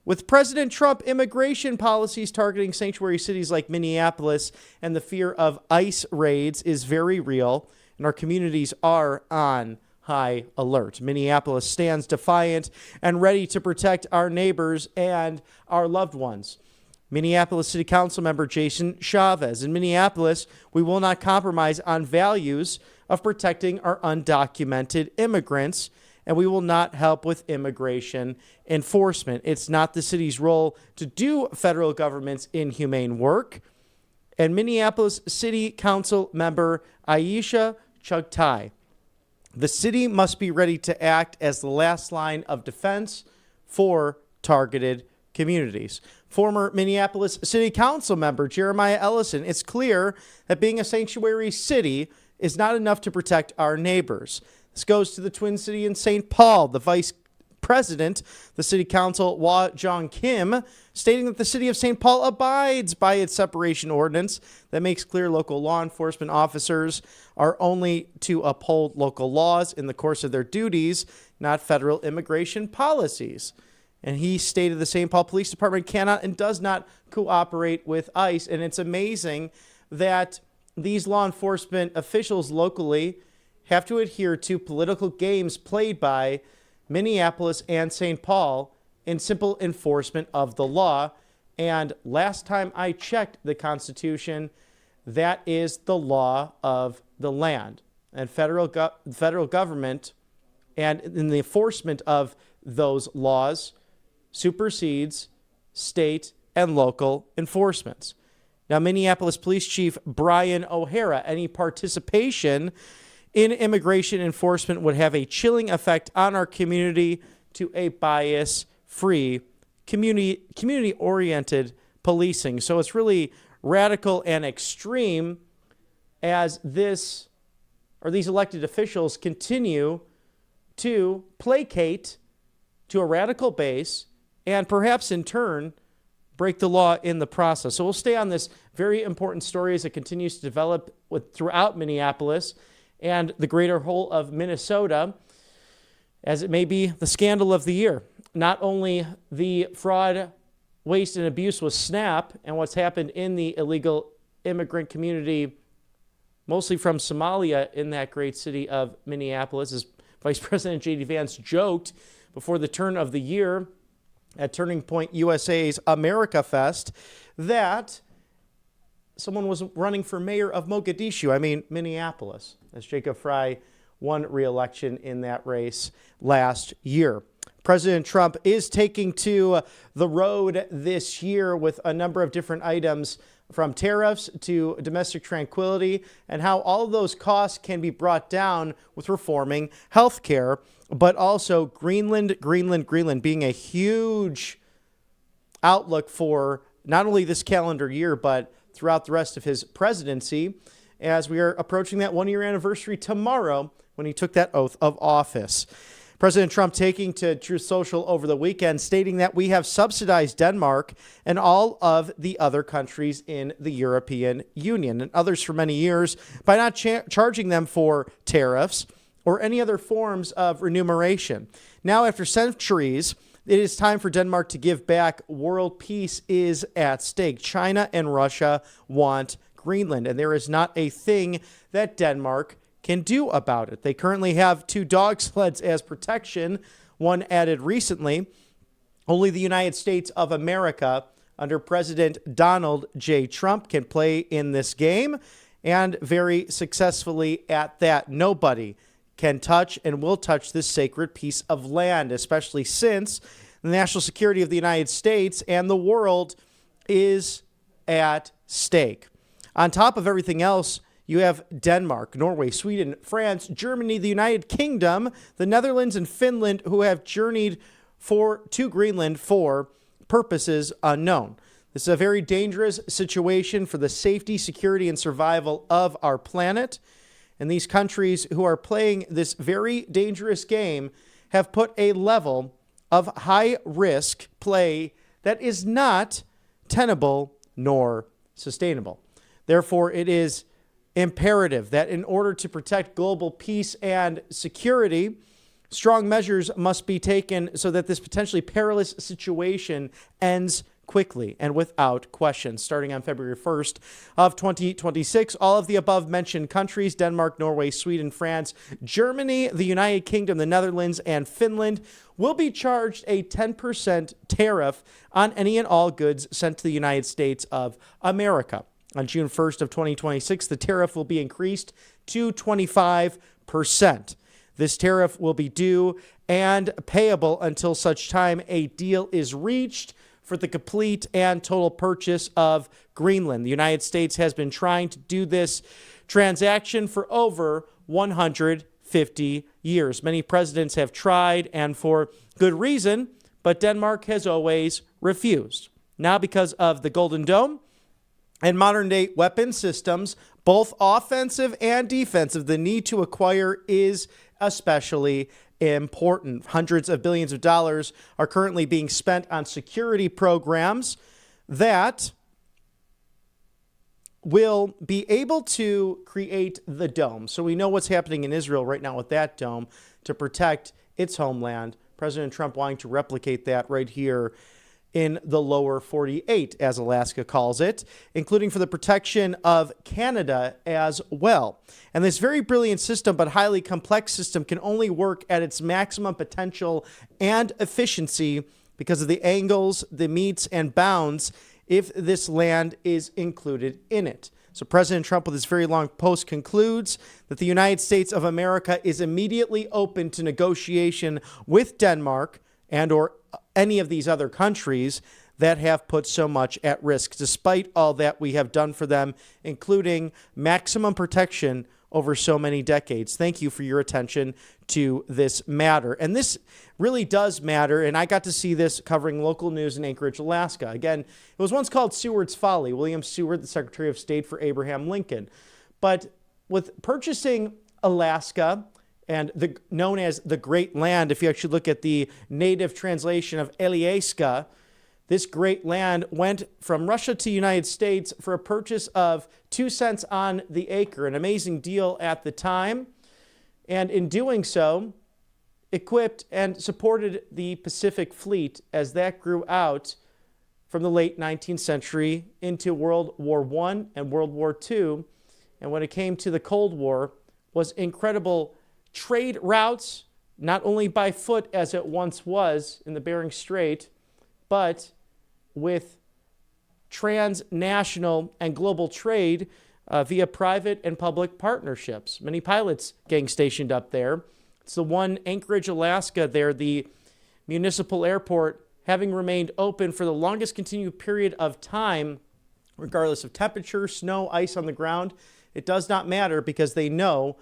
with President Trump immigration policies targeting sanctuary cities like Minneapolis and the fear of ICE raids is very real, and our communities are on high alert. Minneapolis stands defiant and ready to protect our neighbors and our loved ones. Minneapolis City Council member Jason Chavez. In Minneapolis, we will not compromise on values of protecting our undocumented immigrants, and we will not help with immigration enforcement. It's not the city's role to do federal government's inhumane work. And Minneapolis City Council member Aisha Chugtai. The city must be ready to act as the last line of defense for targeted communities. Former Minneapolis City Council member Jeremiah Ellison, it's clear that being a sanctuary city is not enough to protect our neighbors. This goes to the Twin City in St. Paul. The vice president, the city council, Wah Jong Kim, stating that the city of St. Paul abides by its separation ordinance that makes clear local law enforcement officers are only to uphold local laws in the course of their duties, not federal immigration policies. And he stated the St. Paul Police Department cannot and does not cooperate with ICE. And it's amazing that these law enforcement officials locally have to adhere to political games played by Minneapolis and St. Paul in simple enforcement of the law. And last time I checked the Constitution, that is the law of the land. And federal government and in the enforcement of those laws supersedes state and local enforcements. Now, Minneapolis Police Chief Brian O'Hara, any participation in immigration enforcement would have a chilling effect on our community to a bias-free community-oriented policing. So it's really radical and extreme as these elected officials continue to placate to a radical base and perhaps in turn break the law in the process. So we'll stay on this very important story as it continues to develop throughout Minneapolis and the greater whole of Minnesota, as it may be the scandal of the year. Not only the fraud, waste, and abuse with SNAP and what's happened in the illegal immigrant community, mostly from Somalia in that great city of Minneapolis, as Vice President J.D. Vance joked before the turn of the year at Turning Point USA's America Fest that someone was running for mayor of Minneapolis, as Jacob Fry won re-election in that race last year. President Trump is taking to the road this year with a number of different items, from tariffs to domestic tranquility, and how all of those costs can be brought down with reforming health care, but also Greenland being a huge outlook for not only this calendar year, but throughout the rest of his presidency, as we are approaching that one-year anniversary tomorrow when he took that oath of office. President Trump taking to Truth Social over the weekend, stating that we have subsidized Denmark and all of the other countries in the European Union and others for many years by not charging them for tariffs or any other forms of remuneration. Now, after centuries, it is time for Denmark to give back. World peace is at stake. China and Russia want Greenland, and there is not a thing that Denmark can do about it. They currently have 2 dog sleds as protection, one added recently. Only the United States of America, under President Donald J. Trump, can play in this game, and very successfully at that. Nobody can touch and will touch this sacred piece of land, especially since the national security of the United States and the world is at stake. On top of everything else, you have Denmark, Norway, Sweden, France, Germany, the United Kingdom, the Netherlands, and Finland, who have journeyed to Greenland for purposes unknown. This is a very dangerous situation for the safety, security, and survival of our planet. And these countries who are playing this very dangerous game have put a level of high-risk play that is not tenable nor sustainable. Therefore, it is imperative that in order to protect global peace and security, strong measures must be taken so that this potentially perilous situation ends quickly and without question. Starting on February 1st of 2026, all of the above mentioned countries, Denmark, Norway, Sweden, France, Germany, the United Kingdom, the Netherlands, and Finland, will be charged a 10% tariff on any and all goods sent to the United States of America. On June 1st of 2026, the tariff will be increased to 25%. This tariff will be due and payable until such time a deal is reached for the complete and total purchase of Greenland. The United States has been trying to do this transaction for over 150 years. Many presidents have tried, and for good reason, but Denmark has always refused. Now, because of the Golden Dome and modern-day weapon systems, both offensive and defensive, the need to acquire is especially important. Hundreds of billions of dollars are currently being spent on security programs that will be able to create the dome. So we know what's happening in Israel right now with that dome to protect its homeland. President Trump wanting to replicate that right here in the lower 48, as Alaska calls it, including for the protection of Canada as well. And this very brilliant system, but highly complex system, can only work at its maximum potential and efficiency because of the angles, the meets, and bounds if this land is included in it. So President Trump, with his very long post, concludes that the United States of America is immediately open to negotiation with Denmark and or any of these other countries that have put so much at risk. Despite all that we have done for them, including maximum protection over so many decades. Thank you for your attention to this matter. And this really does matter, and I got to see this covering local news in Anchorage, Alaska. Again, it was once called Seward's Folly, William Seward, the Secretary of State for Abraham Lincoln. But with purchasing Alaska, and known as the Great Land, if you actually look at the native translation of Alyeska, this great land went from Russia to the United States for a purchase of 2 cents on the acre, an amazing deal at the time. And in doing so, equipped and supported the Pacific Fleet as that grew out from the late 19th century into World War I and World War II. And when it came to the Cold War, was incredible trade routes, not only by foot as it once was in the Bering Strait, but with transnational and global trade via private and public partnerships. Many pilots getting stationed up there. It's the one Anchorage, Alaska there, the municipal airport, having remained open for the longest continued period of time, regardless of temperature, snow, ice on the ground. It does not matter because they know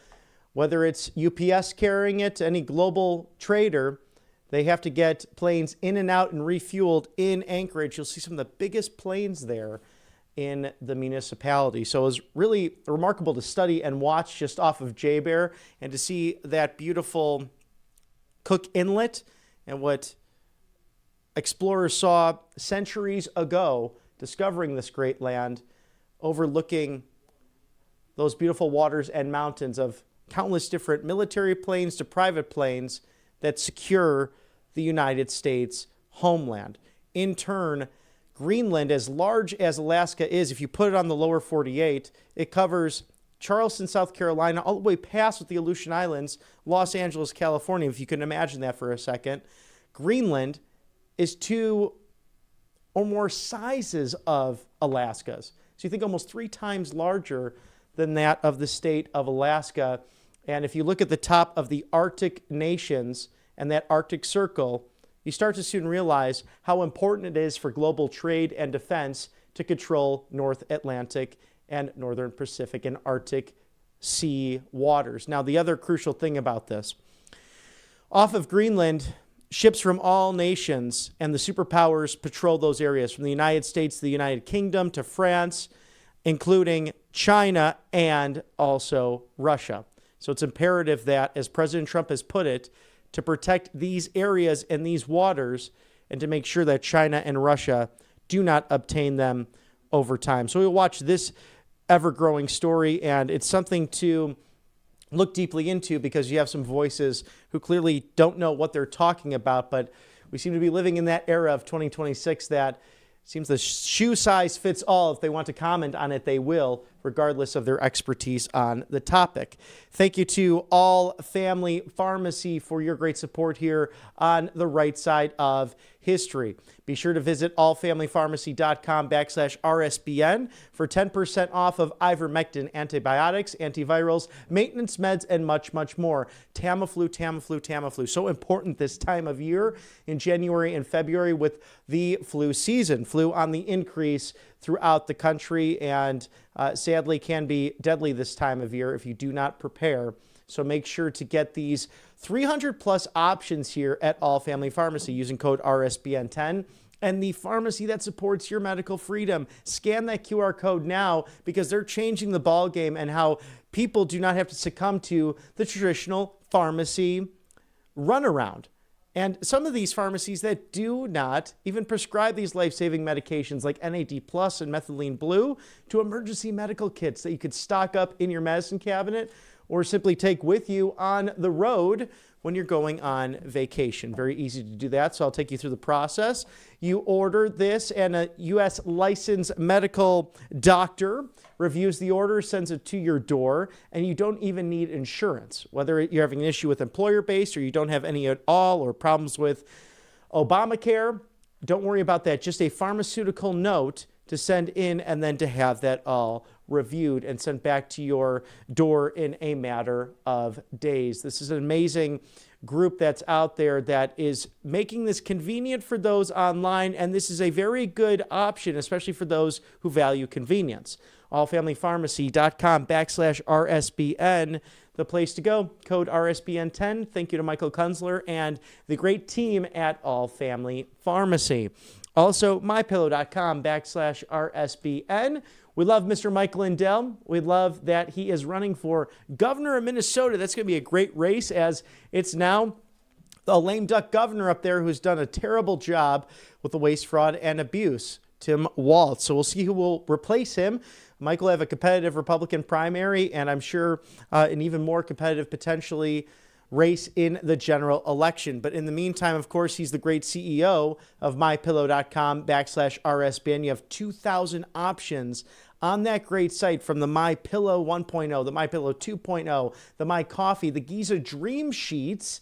whether it's UPS carrying it to any global trader, they have to get planes in and out and refueled in Anchorage. You'll see some of the biggest planes there in the municipality. So it was really remarkable to study and watch just off of J-Bear and to see that beautiful Cook Inlet and what explorers saw centuries ago discovering this great land, overlooking those beautiful waters and mountains of countless different military planes to private planes that secure the United States homeland. In turn, Greenland, as large as Alaska is, if you put it on the lower 48, it covers Charleston, South Carolina, all the way past with the Aleutian Islands, Los Angeles, California, if you can imagine that for a second. Greenland is 2 or more sizes of Alaska's. So you think almost 3 times larger than that of the state of Alaska. And if you look at the top of the Arctic nations and that Arctic Circle, you start to soon realize how important it is for global trade and defense to control North Atlantic and Northern Pacific and Arctic sea waters. Now, the other crucial thing about this, off of Greenland, ships from all nations and the superpowers patrol those areas, from the United States to the United Kingdom to France, including China and also Russia. So it's imperative that, as President Trump has put it, to protect these areas and these waters and to make sure that China and Russia do not obtain them over time. So we'll watch this ever-growing story, and it's something to look deeply into because you have some voices who clearly don't know what they're talking about, but we seem to be living in that era of 2026 that seems the shoe size fits all. If they want to comment on it, they will, regardless of their expertise on the topic. Thank you to All Family Pharmacy for your great support here on the right side of history. Be sure to visit allfamilypharmacy.com/RSBN for 10% off of ivermectin, antibiotics, antivirals, maintenance meds, and much, much more. Tamiflu, Tamiflu, Tamiflu. So important this time of year in January and February with the flu season. Flu on the increase throughout the country and sadly can be deadly this time of year if you do not prepare. So make sure to get these 300 plus options here at All Family Pharmacy using code RSBN10 and the pharmacy that supports your medical freedom. Scan that QR code now because they're changing the ball game and how people do not have to succumb to the traditional pharmacy runaround. And some of these pharmacies that do not even prescribe these life-saving medications like NAD Plus and methylene blue to emergency medical kits that you could stock up in your medicine cabinet or simply take with you on the road when you're going on vacation. Very easy to do that, so I'll take you through the process. You order this, and a U.S. licensed medical doctor reviews the order, sends it to your door, and you don't even need insurance. Whether you're having an issue with employer-based or you don't have any at all or problems with Obamacare, don't worry about that. Just a pharmaceutical note to send in and then to have that all reviewed and sent back to your door in a matter of days. This is an amazing group that's out there that is making this convenient for those online, and this is a very good option, especially for those who value convenience. allfamilypharmacy.com/RSBN, the place to go. Code RSBN10. Thank you to Michael Kunzler and the great team at All Family Pharmacy. Also, mypillow.com/RSBN. We love Mr. Mike Lindell. We love that he is running for governor of Minnesota. That's going to be a great race, as it's now the lame duck governor up there who's done a terrible job with the waste, fraud, and abuse, Tim Walz. So we'll see who will replace him. Mike will have a competitive Republican primary, and I'm sure an even more competitive, potentially, race in the general election. But in the meantime, of course, he's the great CEO of mypillow.com/RSBN. You have 2,000 options on that great site, from the MyPillow 1.0, the MyPillow 2.0, the My Coffee, the Giza Dream Sheets,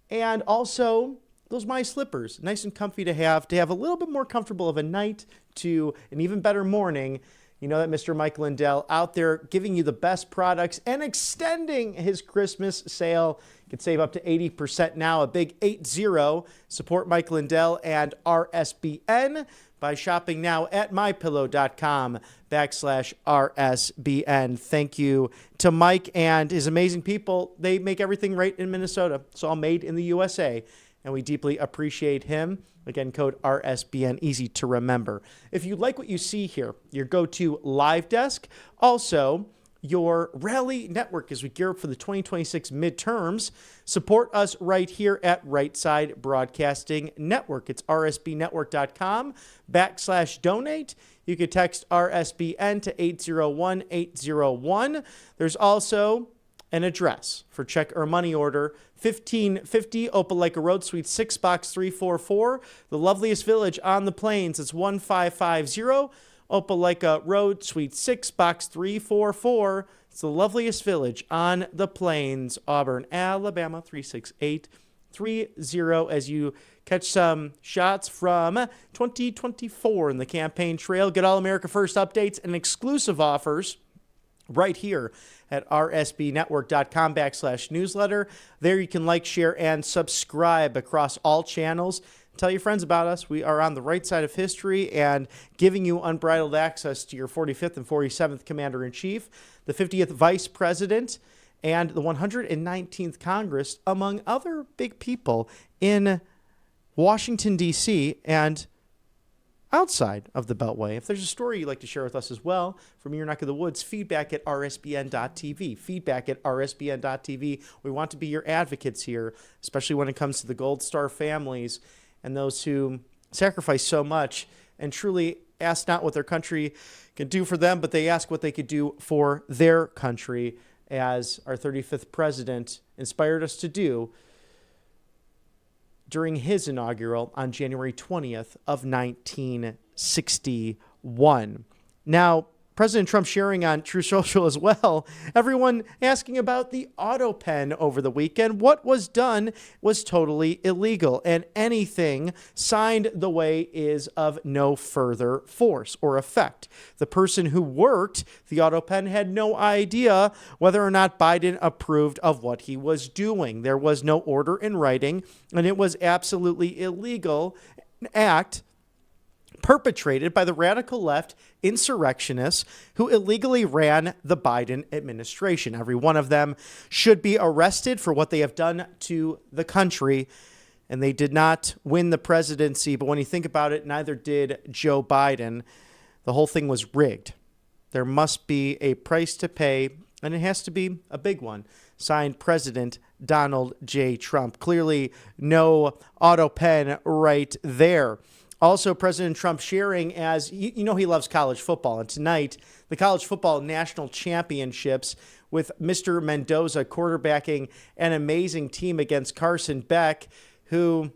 and also those My Slippers. Nice and comfy to have a little bit more comfortable of a night to an even better morning. You know that Mr. Mike Lindell out there giving you the best products and extending his Christmas sale. You can save up to 80% now, a big 80. Support Mike Lindell and RSBN by shopping now at mypillow.com/RSBN. Thank you to Mike and his amazing people. They make everything right in Minnesota. It's all made in the USA, and we deeply appreciate him. Again, code RSBN, easy to remember. If you like what you see here, your go-to live desk, also your rally network as we gear up for the 2026 midterms. Support us right here at Right Side Broadcasting Network. It's rsbnetwork.com/donate. You can text RSBN to 801-801. There's also an address for check or money order, 1550 Opelika Road, Suite 6, Box 344, the loveliest village on the plains. It's 1550 Opelika Road, Suite 6, Box 344. It's the loveliest village on the plains, Auburn, Alabama, 36830, as you catch some shots from 2024 in the campaign trail. Get All America First updates and exclusive offers right here at rsbnetwork.com/newsletter. There you can like, share, and subscribe across all channels. Tell your friends about us. We are on the right side of history and giving you unbridled access to your 45th and 47th Commander-in-Chief, the 50th Vice President, and the 119th Congress, among other big people in Washington, D.C., and outside of the Beltway. If there's a story you'd like to share with us as well from your neck of the woods, feedback at rsbn.tv. Feedback at rsbn.tv. We want to be your advocates here, especially when it comes to the Gold Star families and those who sacrifice so much and truly ask not what their country can do for them, but they ask what they could do for their country, as our 35th president inspired us to do during his inaugural on January 20th of 1961. Now, President Trump sharing on True Social as well, everyone asking about the auto pen over the weekend. What was done was totally illegal, and anything signed the way is of no further force or effect. The person who worked the auto pen had no idea whether or not Biden approved of what he was doing. There was no order in writing, and it was absolutely illegal act perpetrated by the radical left insurrectionists who illegally ran the Biden administration. Every one of them should be arrested for what they have done to the country, and they did not win the presidency. But when you think about it, neither did Joe Biden. The whole thing was rigged. There must be a price to pay, and it has to be a big one. Signed, President Donald J. Trump. Clearly no auto pen right there. Also, President Trump sharing, as you know, he loves college football. And tonight, the college football national championships with Mr. Mendoza quarterbacking an amazing team against Carson Beck, who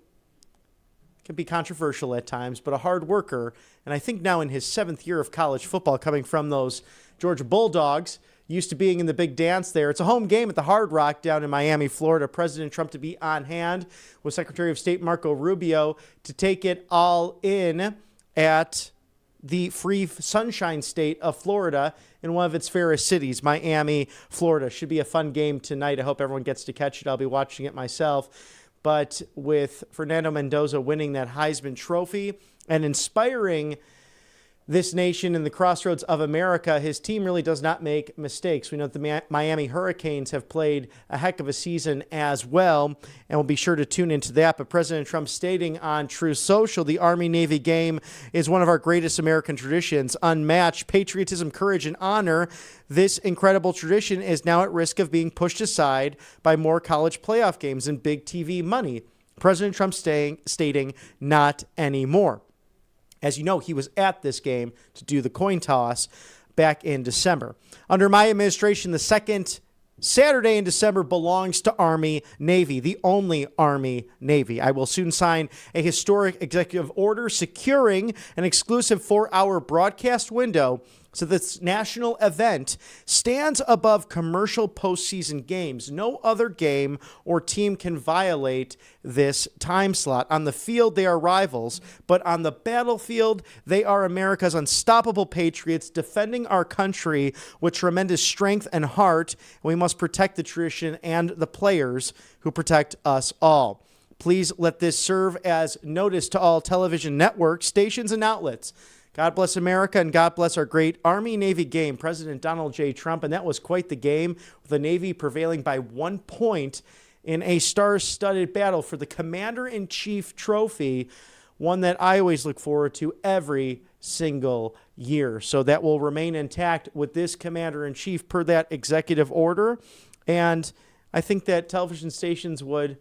can be controversial at times, but a hard worker. And I think now in his 7th year of college football, coming from those Georgia Bulldogs, used to being in the big dance there. It's a home game at the Hard Rock down in Miami, Florida. President Trump to be on hand with Secretary of State Marco Rubio to take it all in at the free sunshine state of Florida in one of its fairest cities, Miami, Florida. Should be a fun game tonight. I hope everyone gets to catch it. I'll be watching it myself. But with Fernando Mendoza winning that Heisman Trophy and inspiring this nation in the crossroads of America, his team really does not make mistakes. We know that the Miami Hurricanes have played a heck of a season as well, and we'll be sure to tune into that. But President Trump stating on Truth Social, the Army-Navy game is one of our greatest American traditions, unmatched patriotism, courage, and honor. This incredible tradition is now at risk of being pushed aside by more college playoff games and big TV money. President Trump stating not anymore. As you know, he was at this game to do the coin toss back in December. Under my administration, the second Saturday in December belongs to Army-Navy, the only Army-Navy. I will soon sign a historic executive order securing an exclusive 4-hour broadcast window so this national event stands above commercial postseason games. No other game or team can violate this time slot. On the field, they are rivals, but on the battlefield, they are America's unstoppable patriots defending our country with tremendous strength and heart. We must protect the tradition and the players who protect us all. Please let this serve as notice to all television networks, stations, and outlets. God bless America and God bless our great Army-Navy game, President Donald J. Trump. And that was quite the game, with the Navy prevailing by 1 point in a star-studded battle for the Commander-in-Chief trophy, one that I always look forward to every single year. So that will remain intact with this Commander-in-Chief per that executive order. And I think that television stations would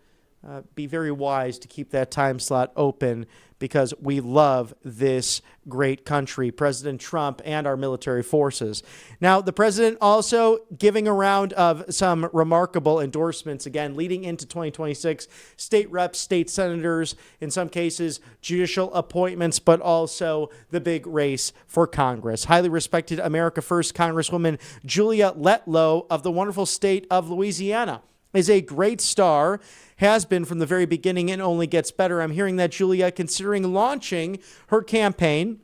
be very wise to keep that time slot open because we love this great country, President Trump and our military forces. Now, the president also giving a round of some remarkable endorsements, again, leading into 2026, state reps, state senators, in some cases, judicial appointments, but also the big race for Congress. Highly respected America First Congresswoman Julia Letlow of the wonderful state of Louisiana is a great star, has been from the very beginning, and only gets better. I'm hearing that Julia considering launching her campaign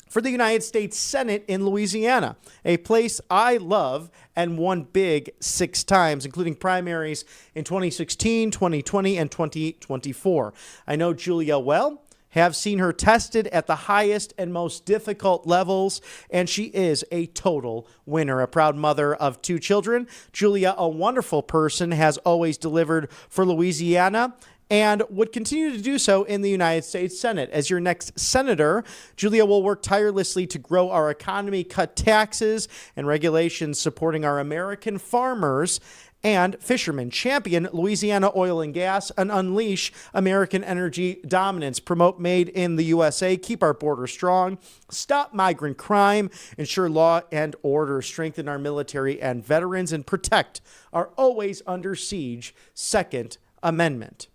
for the United States Senate in Louisiana, a place I love and won big 6 times, including primaries in 2016, 2020, and 2024. I know Julia well, have seen her tested at the highest and most difficult levels, and she is a total winner. A proud mother of 2 children, Julia, a wonderful person, has always delivered for Louisiana and would continue to do so in the United States Senate. As your next senator, Julia will work tirelessly to grow our economy, cut taxes and regulations supporting our American farmers and fishermen, champion Louisiana oil and gas, and unleash American energy dominance, promote made in the USA, keep our border strong, stop migrant crime, ensure law and order, strengthen our military and veterans, and protect our always under siege Second Amendment.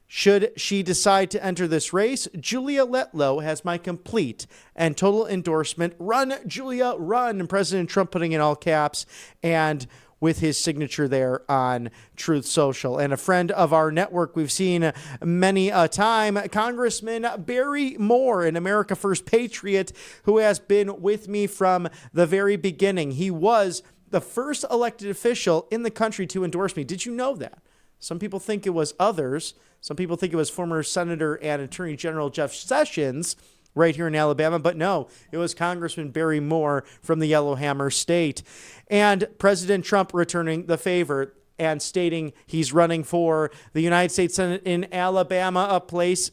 Should she decide to enter this race, Julia Letlow has my complete and total endorsement. Run, Julia, run. And President Trump putting in all caps and with his signature there on Truth Social. And a friend of our network we've seen many a time, Congressman Barry Moore, an America First patriot who has been with me from the very beginning. He was the first elected official in the country to endorse me. Did you know that? Some people think it was others. Some people think it was former Senator and Attorney General Jeff Sessions right here in Alabama, but no, it was Congressman Barry Moore from the Yellowhammer State. And President Trump returning the favor and stating he's running for the United States Senate in Alabama, a place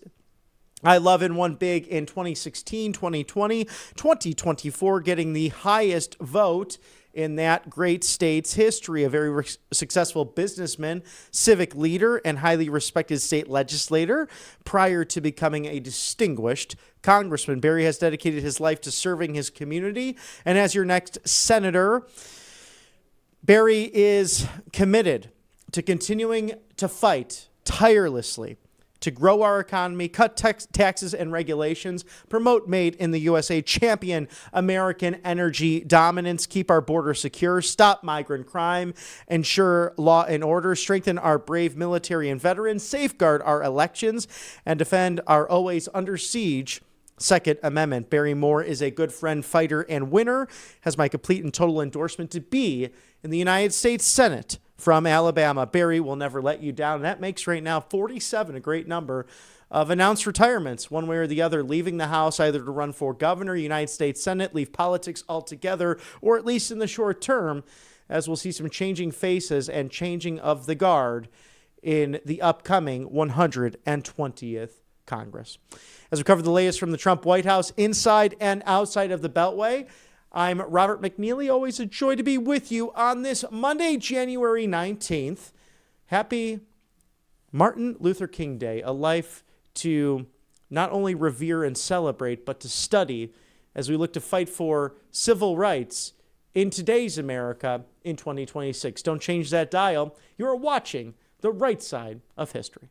I love and won big in 2016, 2020, 2024, getting the highest vote in that great state's history. A very successful businessman, civic leader, and highly respected state legislator prior to becoming a distinguished congressman. Barry has dedicated his life to serving his community. And as your next senator, Barry is committed to continuing to fight tirelessly to grow our economy, cut taxes and regulations, promote made in the USA, champion American energy dominance, keep our border secure, stop migrant crime, ensure law and order, strengthen our brave military and veterans, safeguard our elections, and defend our always under siege Second Amendment. Barry Moore is a good friend, fighter, and winner, has my complete and total endorsement to be in the United States Senate from Alabama. Barry will never let you down. That makes right now 47, a great number of announced retirements, one way or the other, leaving the House either to run for governor, United States Senate, leave politics altogether, or at least in the short term, as we'll see some changing faces and changing of the guard in the upcoming 120th Congress. As we cover the latest from the Trump White House, inside and outside of the Beltway, I'm Robert McNeely. Always a joy to be with you on this Monday, January 19th. Happy Martin Luther King Day, a life to not only revere and celebrate, but to study as we look to fight for civil rights in today's America in 2026. Don't change that dial. You're watching the right side of history.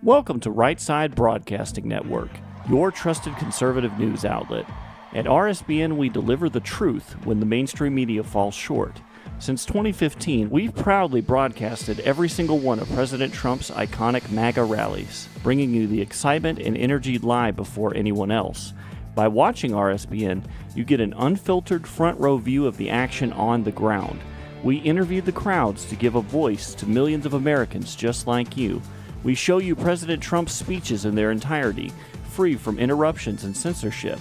Welcome to Right Side Broadcasting Network, your trusted conservative news outlet. At RSBN, we deliver the truth when the mainstream media falls short. Since 2015, we've proudly broadcasted every single one of President Trump's iconic MAGA rallies, bringing you the excitement and energy live before anyone else. By watching RSBN, you get an unfiltered front row view of the action on the ground. We interview the crowds to give a voice to millions of Americans just like you. We show you President Trump's speeches in their entirety, free from interruptions and censorship.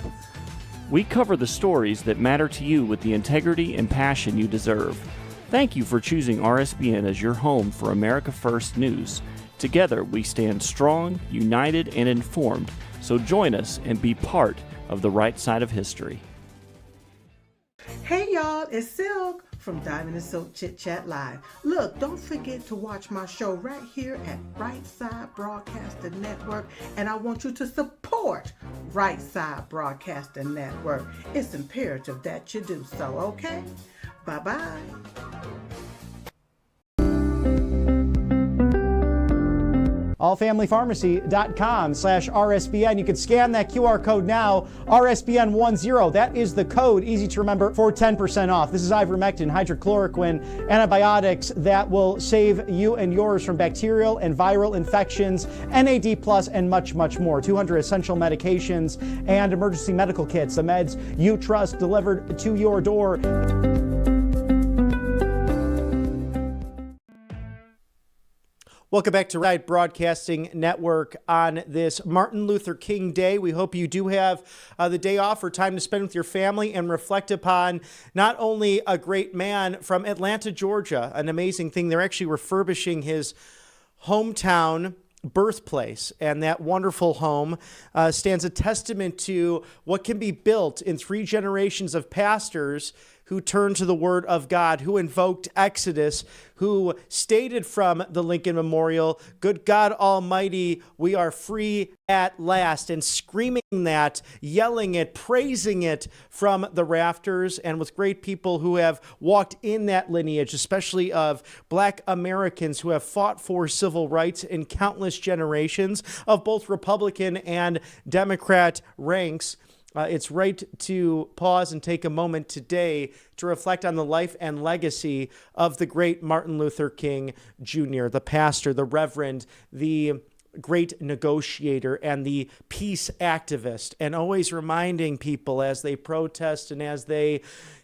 We cover the stories that matter to you with the integrity and passion you deserve. Thank you for choosing RSBN as your home for America First News. Together, we stand strong, united, and informed. So join us and be part of the right side of history. Hey y'all, it's Silk from Diamond and Silk Chit Chat Live. Look, don't forget to watch my show right here at Right Side Broadcasting Network, and I want you to support Right Side Broadcasting Network. It's imperative that you do so, okay? Bye-bye. allfamilypharmacy.com/RSBN. You can scan that QR code now, RSBN10. That is the code, easy to remember, for 10% off. This is ivermectin, hydrochloroquine, antibiotics that will save you and yours from bacterial and viral infections, NAD+, and much, much more. 200 essential medications and emergency medical kits, the meds you trust delivered to your door. Welcome back to Right Broadcasting Network on this Martin Luther King Day. We hope you do have the day off or time to spend with your family and reflect upon not only a great man from Atlanta, Georgia, an amazing thing. They're actually refurbishing his hometown birthplace, and that wonderful home stands a testament to what can be built in 3 generations of pastors who turned to the Word of God, who invoked Exodus, who stated from the Lincoln Memorial, "Good God Almighty, we are free at last," and screaming that, yelling it, praising it from the rafters, and with great people who have walked in that lineage, especially of Black Americans who have fought for civil rights in countless generations of both Republican and Democrat ranks. It's right to pause and take a moment today to reflect on the life and legacy of the great Martin Luther King Jr., the pastor, the reverend, the great negotiator, and the peace activist, and always reminding people as they protest and as they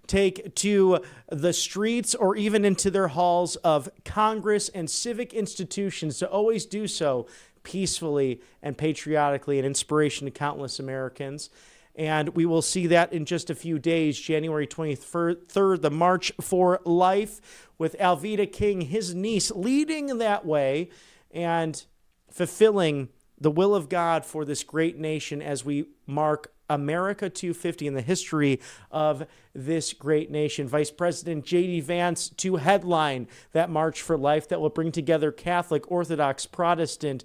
take to the streets or even into their halls of Congress and civic institutions to always do so peacefully and patriotically, an inspiration to countless Americans. And we will see that in just a few days, January 23rd, the March for Life, with Alveda King, his niece, leading that way and fulfilling the will of God for this great nation as we mark America 250 in the history of this great nation. Vice President J.D. Vance to headline that March for Life that will bring together Catholic, Orthodox, Protestant,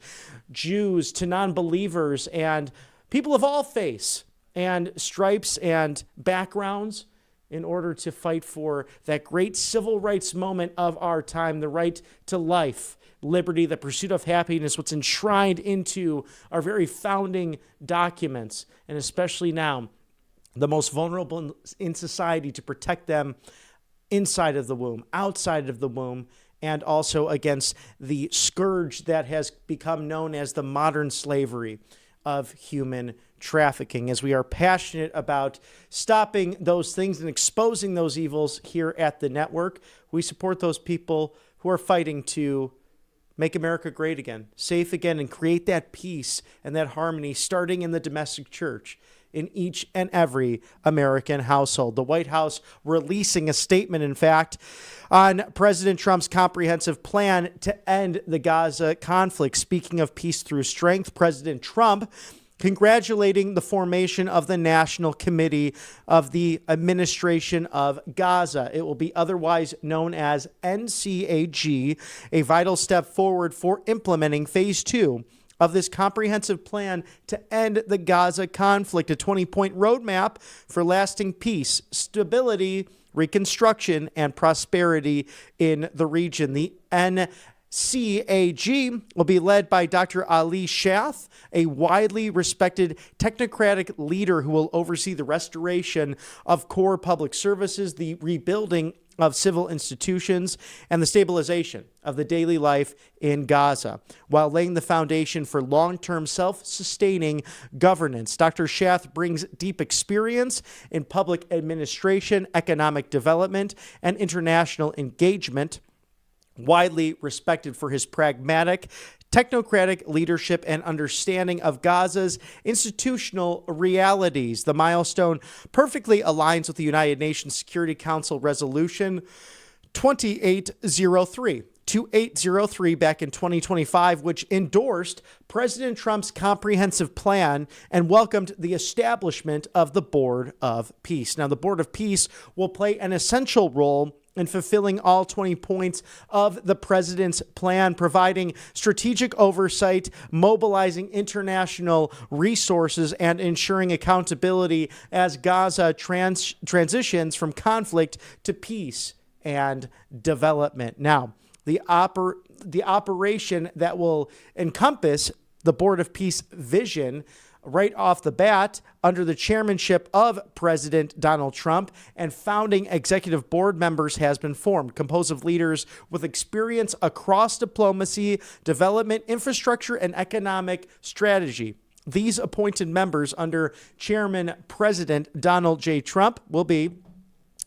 Jews to non-believers, and people of all faiths and stripes and backgrounds in order to fight for that great civil rights moment of our time, the right to life, liberty, the pursuit of happiness, what's enshrined into our very founding documents, and especially now, the most vulnerable in society, to protect them inside of the womb, outside of the womb, and also against the scourge that has become known as the modern slavery of human trafficking, as we are passionate about stopping those things and exposing those evils here at the network. We support those people who are fighting to make America great again, safe again, and create that peace and that harmony starting in the domestic church in each and every American household. The White House releasing a statement, in fact, on President Trump's comprehensive plan to end the Gaza conflict. Speaking of peace through strength, President Trump congratulating the formation of the National Committee of the Administration of Gaza. It will be otherwise known as NCAG, a vital step forward for implementing phase 2 of this comprehensive plan to end the Gaza conflict, a 20-point roadmap for lasting peace, stability, reconstruction, and prosperity in the region. The NCAG will be led by Dr. Ali Shath, a widely respected technocratic leader who will oversee the restoration of core public services, the rebuilding of civil institutions, and the stabilization of the daily life in Gaza, while laying the foundation for long-term self-sustaining governance. Dr. Shath brings deep experience in public administration, economic development, and international engagement, widely respected for his pragmatic, technocratic leadership and understanding of Gaza's institutional realities. The milestone perfectly aligns with the United Nations Security Council Resolution 2803 back in 2025, which endorsed President Trump's comprehensive plan and welcomed the establishment of the Board of Peace. Now, the Board of Peace will play an essential role in fulfilling all 20 points of the president's plan, providing strategic oversight, mobilizing international resources, and ensuring accountability as Gaza transitions from conflict to peace and development. Now, the operation that will encompass the Board of Peace vision right off the bat, under the chairmanship of President Donald Trump, and founding executive board members has been formed, composed of leaders with experience across diplomacy, development, infrastructure, and economic strategy. These appointed members under Chairman President Donald J. Trump will be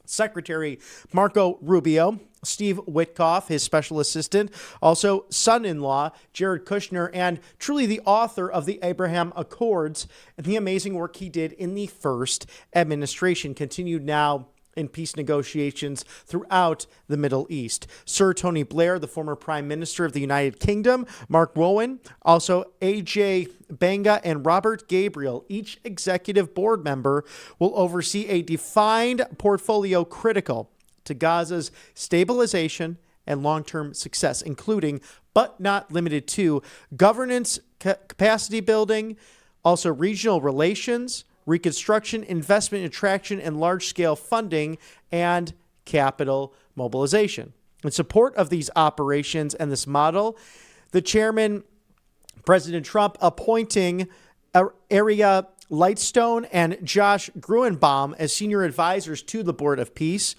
Secretary Marco Rubio, Steve Witkoff, his special assistant, also son-in-law Jared Kushner, and truly the author of the Abraham Accords and the amazing work he did in the first administration, continued now in peace negotiations throughout the Middle East. Sir Tony Blair, the former Prime Minister of the United Kingdom, Mark Rowan, also A.J. Banga, and Robert Gabriel. Each executive board member will oversee a defined portfolio critical to Gaza's stabilization and long-term success, including, but not limited to, governance, capacity building, also regional relations, reconstruction, investment attraction, and large-scale funding, and capital mobilization. In support of these operations and this model, the chairman, President Trump, appointing Aria Lightstone and Josh Gruenbaum as senior advisors to the Board of Peace,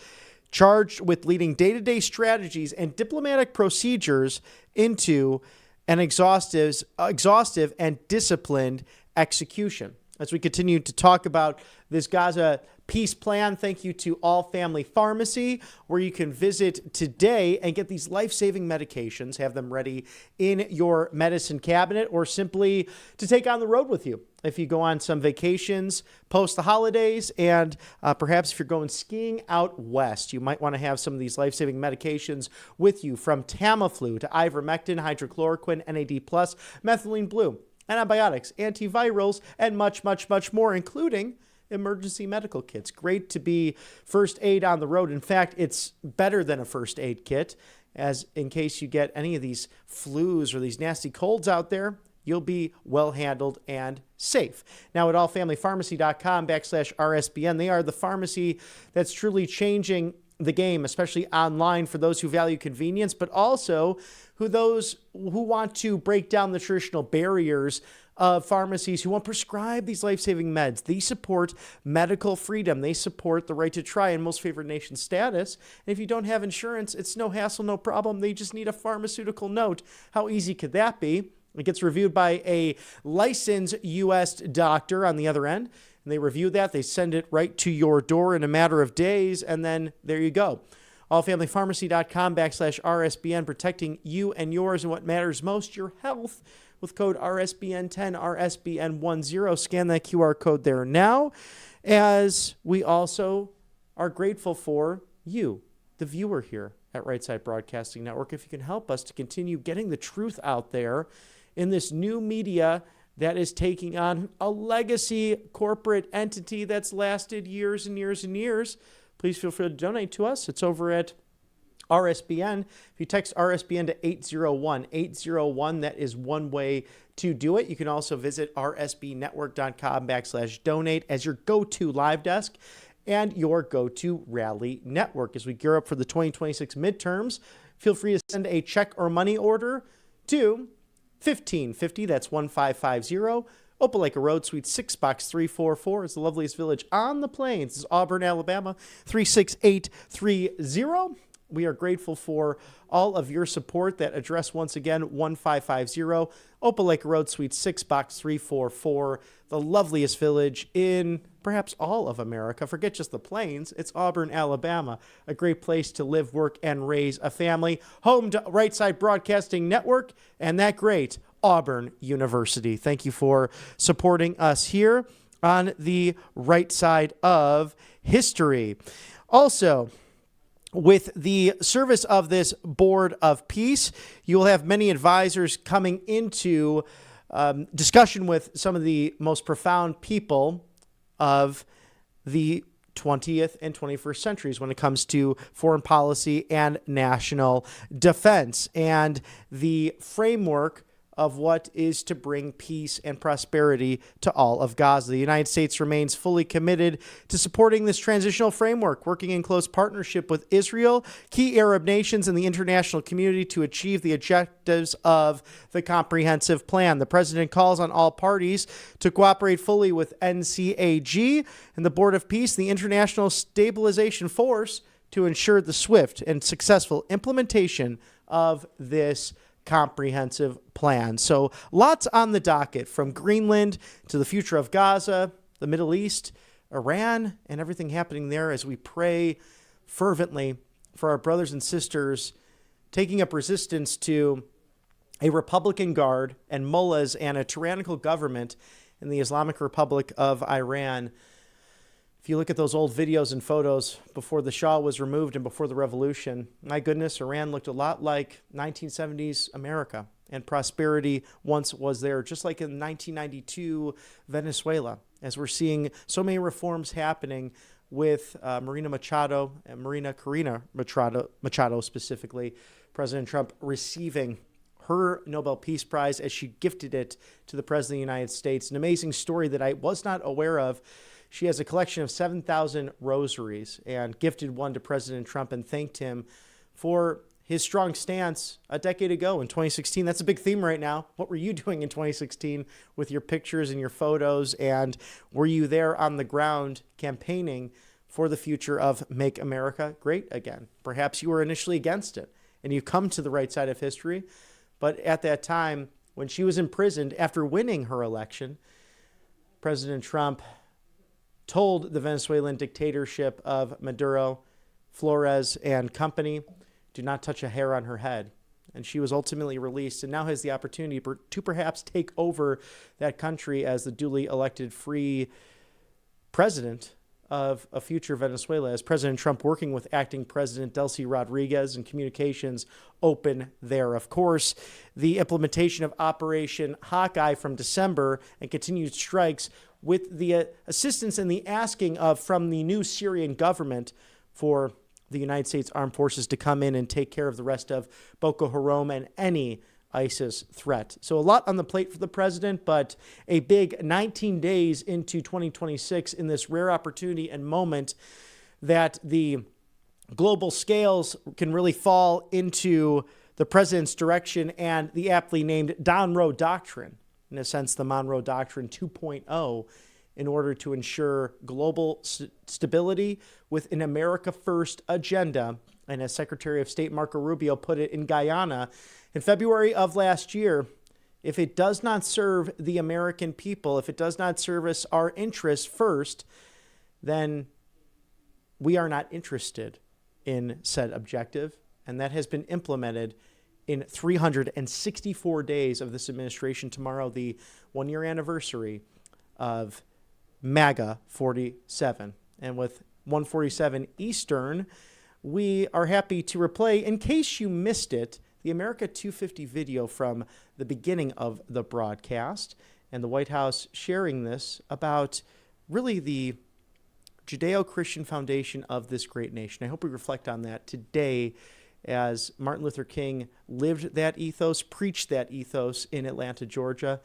charged with leading day-to-day strategies and diplomatic procedures into an exhaustive and disciplined execution. As we continue to talk about this Gaza peace plan, thank you to All Family Pharmacy, where you can visit today and get these life-saving medications, have them ready in your medicine cabinet, or simply to take on the road with you if you go on some vacations post the holidays, and perhaps if you're going skiing out west, you might want to have some of these life-saving medications with you, from Tamiflu to ivermectin, hydrochloroquine, NAD+, methylene blue, antibiotics, antivirals, and much, much, much more, including emergency medical kits. Great to be first aid on the road. In fact, it's better than a first aid kit, as in case you get any of these flus or these nasty colds out there, you'll be well handled and safe. Now at allfamilypharmacy.com/RSBN, they are the pharmacy that's truly changing the game, especially online, for those who value convenience, but also those who want to break down the traditional barriers of pharmacies who won't prescribe these life-saving meds. They support medical freedom. They support the right to try and most favored nation status. And if you don't have insurance, it's no hassle, no problem. They just need a pharmaceutical note. How easy could that be? It gets reviewed by a licensed U.S. doctor on the other end, and they review that. They send it right to your door in a matter of days, and then there you go. allfamilypharmacy.com/RSBN, protecting you and yours and what matters most, your health, with code RSBN10, RSBN10. Scan that QR code there now, as we also are grateful for you, the viewer here at Right Side Broadcasting Network. If you can help us to continue getting the truth out there in this new media that is taking on a legacy corporate entity that's lasted years and years and years, please feel free to donate to us. It's over at RSBN. If you text RSBN to 801, that is one way to do it. You can also visit rsbnetwork.com/donate as your go-to live desk and your go-to rally network. As we gear up for the 2026 midterms, feel free to send a check or money order to 1550, that's 1550, Opelika Road, Suite 6, Box 344. It's the loveliest village on the plains. This is Auburn, Alabama, 36830. We are grateful for all of your support. That address, once again, 1550, Opelika Road, Suite 6, Box 344. The loveliest village in perhaps all of America. Forget just the plains. It's Auburn, Alabama. A great place to live, work, and raise a family. Home to Right Side Broadcasting Network and that great Auburn University. Thank you for supporting us here on the right side of history. Also, with the service of this Board of Peace, you will have many advisors coming into discussion with some of the most profound people of the 20th and 21st centuries when it comes to foreign policy and national defense, and the framework of what is to bring peace and prosperity to all of Gaza. The United States remains fully committed to supporting this transitional framework, working in close partnership with Israel, key Arab nations, and the international community to achieve the objectives of the comprehensive plan. The president calls on all parties to cooperate fully with NCAG and the Board of Peace, the International Stabilization Force, to ensure the swift and successful implementation of this comprehensive plan. So lots on the docket, from Greenland to the future of Gaza, the Middle East, Iran, and everything happening there, as we pray fervently for our brothers and sisters taking up resistance to a Republican Guard and mullahs and a tyrannical government in the Islamic Republic of Iran. If you look at those old videos and photos before the Shah was removed and before the revolution, my goodness, Iran looked a lot like 1970s America, and prosperity once was there, just like in 1992 Venezuela, as we're seeing so many reforms happening with Marina Corina Machado specifically, President Trump receiving her Nobel Peace Prize as she gifted it to the President of the United States. An amazing story that I was not aware of. She has a collection of 7,000 rosaries and gifted one to President Trump and thanked him for his strong stance a decade ago in 2016. That's a big theme right now. What were you doing in 2016 with your pictures and your photos? And were you there on the ground campaigning for the future of Make America Great Again? Perhaps you were initially against it and you come to the right side of history. But at that time, when she was imprisoned after winning her election, President Trump told the Venezuelan dictatorship of Maduro, Flores, and company, do not touch a hair on her head. And she was ultimately released and now has the opportunity to perhaps take over that country as the duly elected free president of a future Venezuela, as President Trump working with acting President Delcy Rodriguez and communications open there. Of course, the implementation of Operation Hawkeye from December and continued strikes with the assistance and the asking of from the new Syrian government for the United States Armed Forces to come in and take care of the rest of Boko Haram and any ISIS threat. So a lot on the plate for the president, but a big 19 days into 2026 in this rare opportunity and moment that the global scales can really fall into the president's direction and the aptly named Monroe Doctrine, in a sense, the Monroe Doctrine 2.0, in order to ensure global stability with an America First agenda. And as Secretary of State Marco Rubio put it in Guyana in February of last year, if it does not serve the American people, if it does not service our interests first, then we are not interested in said objective. And that has been implemented in 364 days of this administration. Tomorrow, the 1-year anniversary of MAGA 47. And with 1:47 Eastern, we are happy to replay, in case you missed it, the America 250 video from the beginning of the broadcast, and the White House sharing this about really the Judeo-Christian foundation of this great nation. I hope we reflect on that today as Martin Luther King lived that ethos, preached that ethos in Atlanta, Georgia,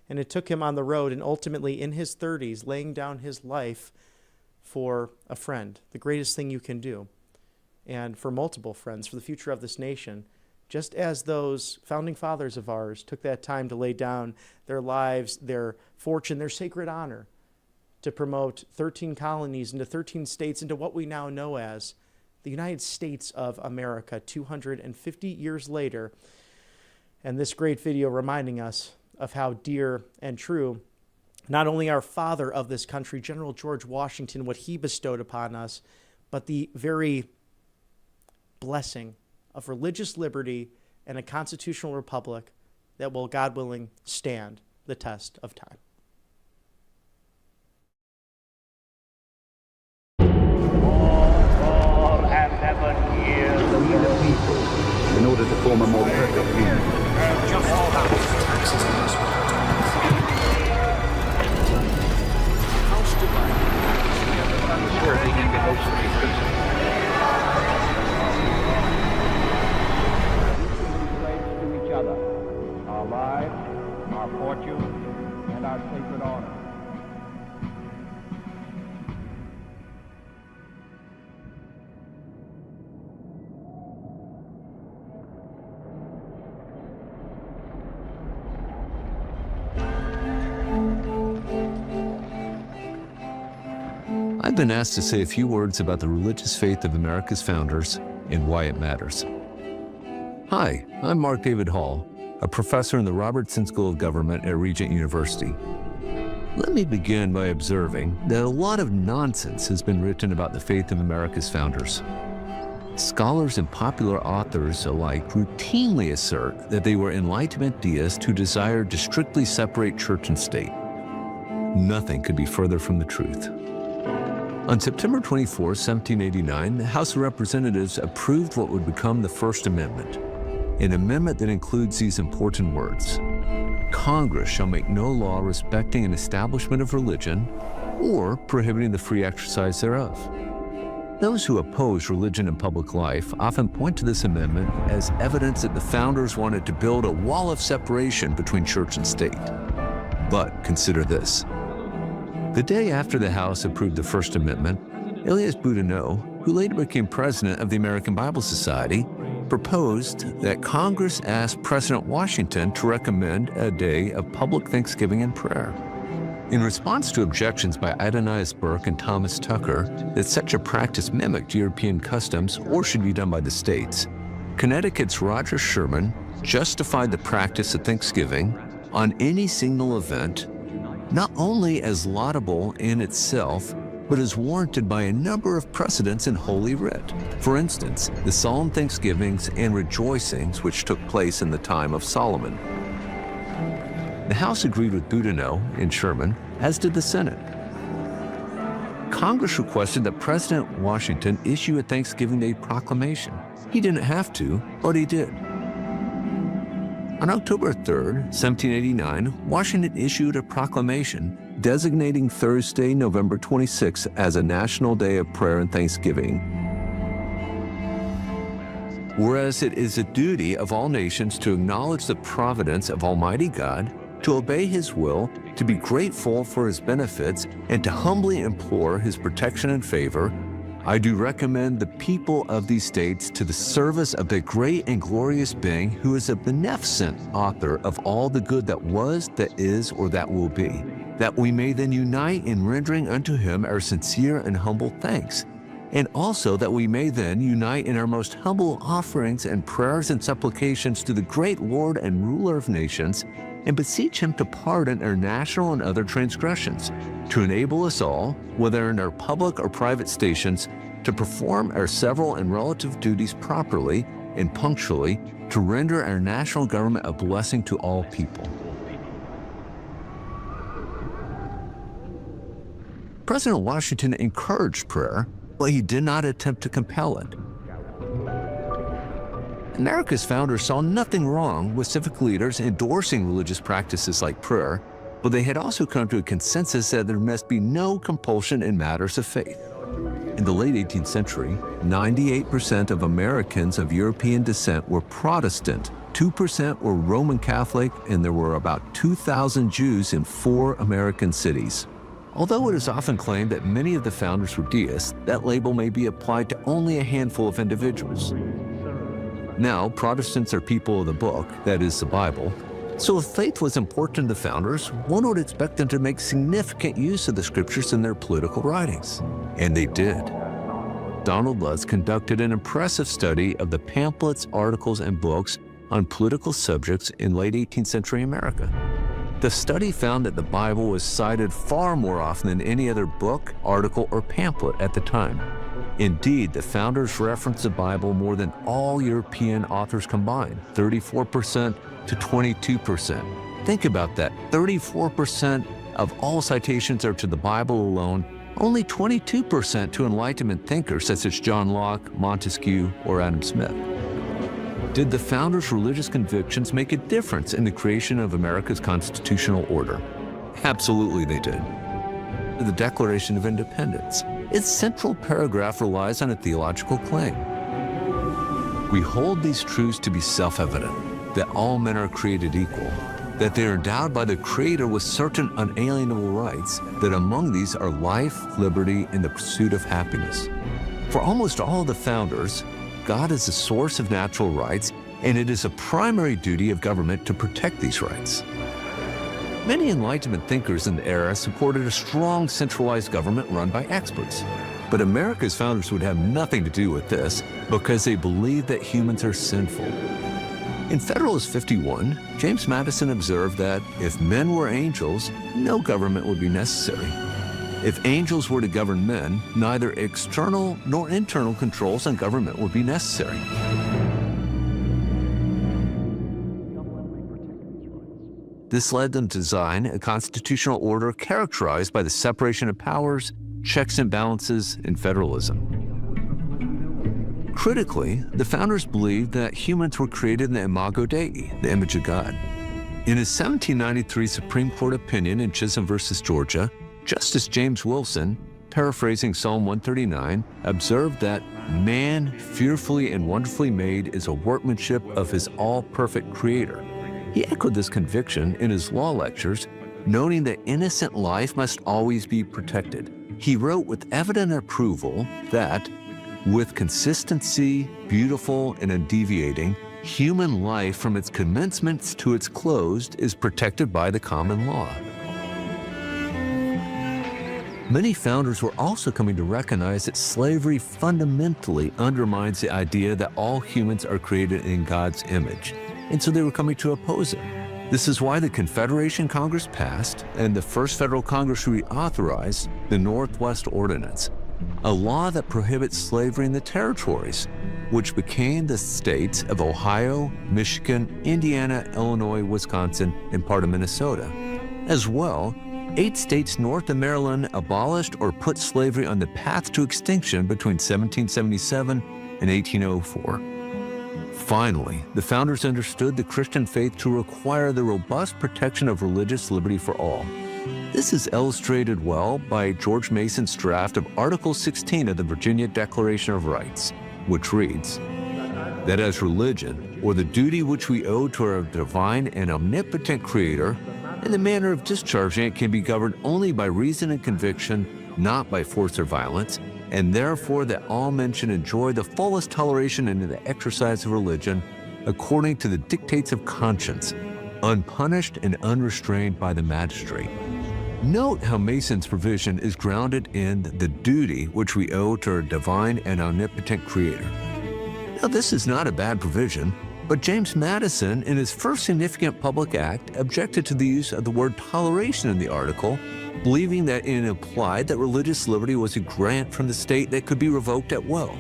and it took him on the road and ultimately in his 30s laying down his life for a friend, the greatest thing you can do, and for multiple friends, for the future of this nation, just as those founding fathers of ours took that time to lay down their lives, their fortune, their sacred honor to promote 13 colonies into 13 states into what we now know as the United States of America 250 years later. And this great video reminding us of how dear and true not only our father of this country, General George Washington, what he bestowed upon us, but the very blessing of religious liberty and a constitutional republic that will, God willing, stand the test of time. In order to form a more perfect union. To each other, our lives, our fortune, and our sacred honor. I've been asked to say a few words about the religious faith of America's founders and why it matters. Hi, I'm Mark David Hall, a professor in the Robertson School of Government at Regent University. Let me begin by observing that a lot of nonsense has been written about the faith of America's founders. Scholars and popular authors alike routinely assert that they were Enlightenment deists who desired to strictly separate church and state. Nothing could be further from the truth. On September 24, 1789, the House of Representatives approved what would become the First Amendment, an amendment that includes these important words: Congress shall make no law respecting an establishment of religion or prohibiting the free exercise thereof. Those who oppose religion in public life often point to this amendment as evidence that the founders wanted to build a wall of separation between church and state. But consider this. The day after the House approved the First Amendment, Elias Boudinot, who later became president of the American Bible Society, proposed that Congress ask President Washington to recommend a day of public thanksgiving and prayer. In response to objections by Adonias Burke and Thomas Tucker that such a practice mimicked European customs or should be done by the states, Connecticut's Roger Sherman justified the practice of Thanksgiving on any single event not only as laudable in itself, but as warranted by a number of precedents in Holy Writ. For instance, the solemn thanksgivings and rejoicings which took place in the time of Solomon. The House agreed with Boudinot and Sherman, as did the Senate. Congress requested that President Washington issue a Thanksgiving Day proclamation. He didn't have to, but he did. On October 3rd, 1789, Washington issued a proclamation designating Thursday, November 26th as a national day of prayer and thanksgiving. Whereas it is a duty of all nations to acknowledge the providence of Almighty God, to obey His will, to be grateful for His benefits, and to humbly implore His protection and favor, I do recommend the people of these states to the service of the great and glorious being who is a beneficent author of all the good that was, that is, or that will be, that we may then unite in rendering unto Him our sincere and humble thanks, and also that we may then unite in our most humble offerings and prayers and supplications to the great Lord and ruler of nations, and beseech him to pardon our national and other transgressions, to enable us all, whether in our public or private stations, to perform our several and relative duties properly and punctually, to render our national government a blessing to all people. President Washington encouraged prayer, but he did not attempt to compel it. America's founders saw nothing wrong with civic leaders endorsing religious practices like prayer, but they had also come to a consensus that there must be no compulsion in matters of faith. In the late 18th century, 98% of Americans of European descent were Protestant, 2% were Roman Catholic, and there were about 2,000 Jews in 4 American cities. Although it is often claimed that many of the founders were deists, that label may be applied to only a handful of individuals. Now, Protestants are people of the book, that is, the Bible. So if faith was important to the founders, one would expect them to make significant use of the scriptures in their political writings. And they did. Donald Lutz conducted an impressive study of the pamphlets, articles, and books on political subjects in late 18th century America. The study found that the Bible was cited far more often than any other book, article, or pamphlet at the time. Indeed, the founders referenced the Bible more than all European authors combined, 34% to 22%. Think about that, 34% of all citations are to the Bible alone, only 22% to Enlightenment thinkers such as John Locke, Montesquieu, or Adam Smith. Did the founders' religious convictions make a difference in the creation of America's constitutional order? Absolutely they did. The Declaration of Independence. Its central paragraph relies on a theological claim. We hold these truths to be self-evident, that all men are created equal, that they are endowed by the Creator with certain unalienable rights, that among these are life, liberty, and the pursuit of happiness. For almost all of the founders, God is the source of natural rights, and it is a primary duty of government to protect these rights. Many Enlightenment thinkers in the era supported a strong centralized government run by experts. But America's founders would have nothing to do with this because they believed that humans are sinful. In Federalist 51, James Madison observed that if men were angels, no government would be necessary. If angels were to govern men, neither external nor internal controls on government would be necessary. This led them to design a constitutional order characterized by the separation of powers, checks and balances, and federalism. Critically, the founders believed that humans were created in the imago Dei, the image of God. In his 1793 Supreme Court opinion in Chisholm versus Georgia, Justice James Wilson, paraphrasing Psalm 139, observed that man, fearfully and wonderfully made, is a workmanship of his all-perfect Creator. He echoed this conviction in his law lectures, noting that innocent life must always be protected. He wrote with evident approval that, with consistency, beautiful and undeviating, human life from its commencements to its close is protected by the common law. Many founders were also coming to recognize that slavery fundamentally undermines the idea that all humans are created in God's image, and so they were coming to oppose it. This is why the Confederation Congress passed and the First Federal Congress reauthorized the Northwest Ordinance, a law that prohibits slavery in the territories, which became the states of Ohio, Michigan, Indiana, Illinois, Wisconsin, and part of Minnesota. As well, 8 states north of Maryland abolished or put slavery on the path to extinction between 1777 and 1804. Finally, the founders understood the Christian faith to require the robust protection of religious liberty for all. This is illustrated well by George Mason's draft of Article 16 of the Virginia Declaration of Rights, which reads, that as religion, or the duty which we owe to our divine and omnipotent Creator, and the manner of discharging it can be governed only by reason and conviction, not by force or violence, and therefore that all men should enjoy the fullest toleration in the exercise of religion according to the dictates of conscience, unpunished and unrestrained by the magistrate. Note how Mason's provision is grounded in the duty which we owe to our divine and omnipotent Creator. Now, this is not a bad provision, But James Madison, in his first significant public act, objected to the use of the word toleration in the article, believing that it implied that religious liberty was a grant from the state that could be revoked at will.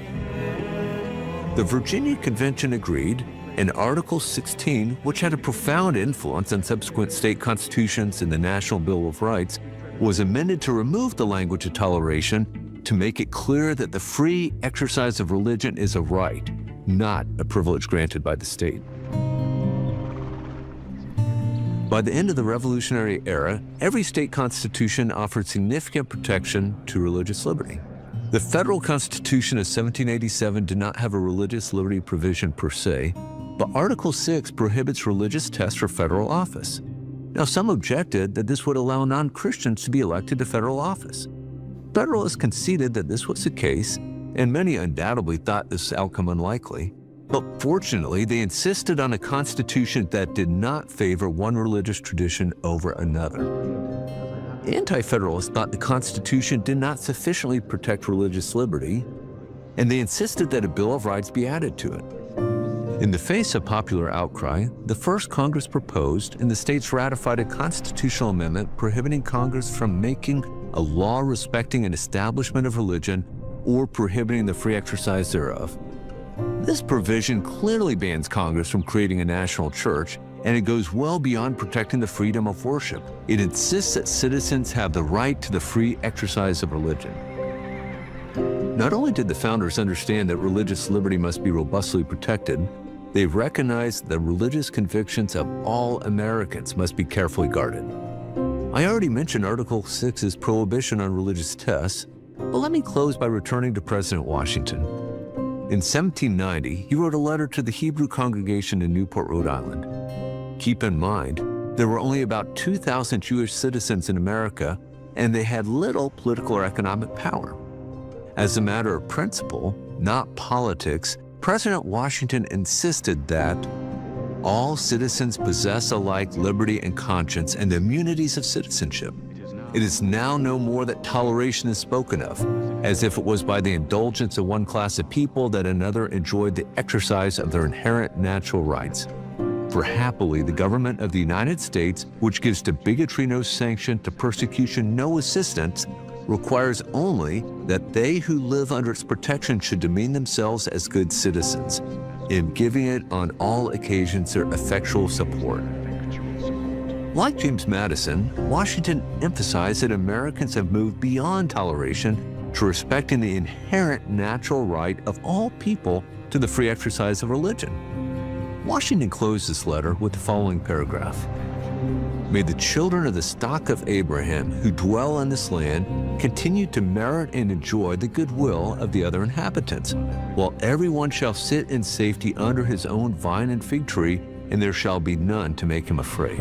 The Virginia Convention agreed, and Article 16, which had a profound influence on subsequent state constitutions and the National Bill of Rights, was amended to remove the language of toleration to make it clear that the free exercise of religion is a right, not a privilege granted by the state. By the end of the Revolutionary era, every state constitution offered significant protection to religious liberty. The federal Constitution of 1787 did not have a religious liberty provision per se, but Article 6 prohibits religious tests for federal office. Now, some objected that this would allow non-Christians to be elected to federal office. Federalists conceded that this was the case, and many undoubtedly thought this outcome unlikely. But fortunately, they insisted on a constitution that did not favor one religious tradition over another. Anti-Federalists thought the Constitution did not sufficiently protect religious liberty, and they insisted that a Bill of Rights be added to it. In the face of popular outcry, the first Congress proposed and the states ratified a constitutional amendment prohibiting Congress from making a law respecting an establishment of religion or prohibiting the free exercise thereof. This provision clearly bans Congress from creating a national church, and it goes well beyond protecting the freedom of worship. It insists that citizens have the right to the free exercise of religion. Not only did the founders understand that religious liberty must be robustly protected, they recognized that the religious convictions of all Americans must be carefully guarded. I already mentioned Article 6's prohibition on religious tests, but let me close by returning to President Washington. In 1790, he wrote a letter to the Hebrew congregation in Newport, Rhode Island. Keep in mind, there were only about 2,000 Jewish citizens in America, and they had little political or economic power. As a matter of principle, not politics, President Washington insisted that all citizens possess alike liberty and conscience and the immunities of citizenship. It is now no more that toleration is spoken of, as if it was by the indulgence of one class of people that another enjoyed the exercise of their inherent natural rights. For happily, the government of the United States, which gives to bigotry no sanction, to persecution no assistance, requires only that they who live under its protection should demean themselves as good citizens, in giving it on all occasions their effectual support. Like James Madison, Washington emphasized that Americans have moved beyond toleration to respecting the inherent natural right of all people to the free exercise of religion. Washington closed this letter with the following paragraph. May the children of the stock of Abraham who dwell on this land continue to merit and enjoy the goodwill of the other inhabitants, while everyone shall sit in safety under his own vine and fig tree, and there shall be none to make him afraid.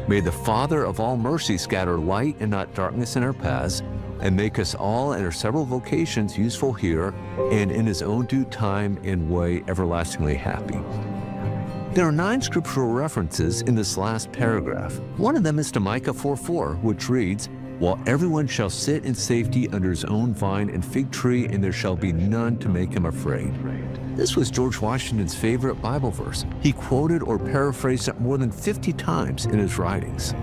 May the Father of all mercy scatter light and not darkness in our paths, and make us all in our several vocations useful here, and in his own due time and way everlastingly happy. There are 9 scriptural references in this last paragraph. One of them is to Micah 4:4, which reads, while everyone shall sit in safety under his own vine and fig tree, and there shall be none to make him afraid. This was George Washington's favorite Bible verse. He quoted or paraphrased it more than 50 times in his writings.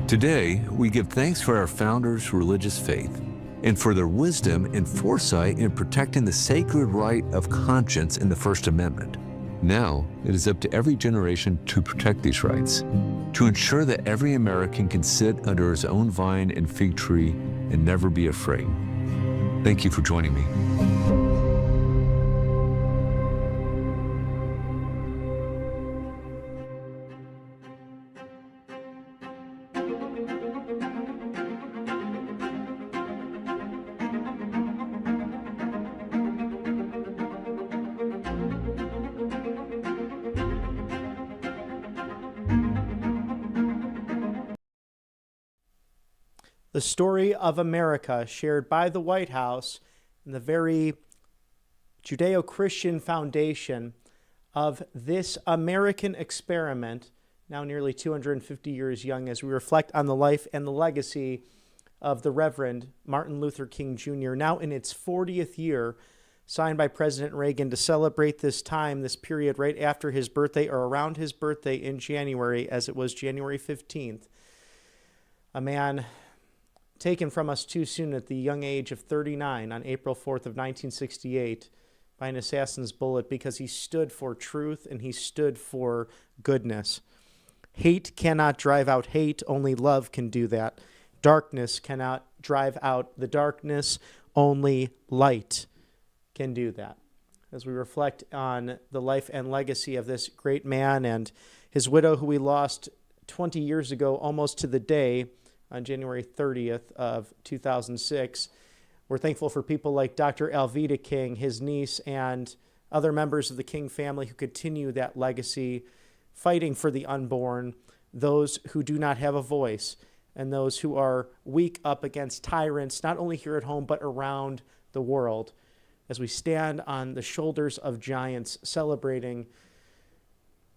Today, we give thanks for our founders' religious faith and for their wisdom and foresight in protecting the sacred right of conscience in the First Amendment. Now, it is up to every generation to protect these rights, to ensure that every American can sit under his own vine and fig tree and never be afraid. Thank you for joining me. The story of America shared by the White House and the very Judeo-Christian foundation of this American experiment, now nearly 250 years young, as we reflect on the life and the legacy of the Reverend Martin Luther King Jr., now in its 40th year, signed by President Reagan to celebrate this time, this period right after his birthday or around his birthday in January, as it was January 15th. A man taken from us too soon at the young age of 39 on April 4th of 1968 by an assassin's bullet because he stood for truth and he stood for goodness. Hate cannot drive out hate, only love can do that. Darkness cannot drive out the darkness, only light can do that. As we reflect on the life and legacy of this great man and his widow, who we lost 20 years ago, almost to the day, on January 30th of 2006, we're thankful for people like Dr. Alveda King, his niece, and other members of the King family who continue that legacy, fighting for the unborn, those who do not have a voice, and those who are weak up against tyrants, not only here at home, but around the world, as we stand on the shoulders of giants celebrating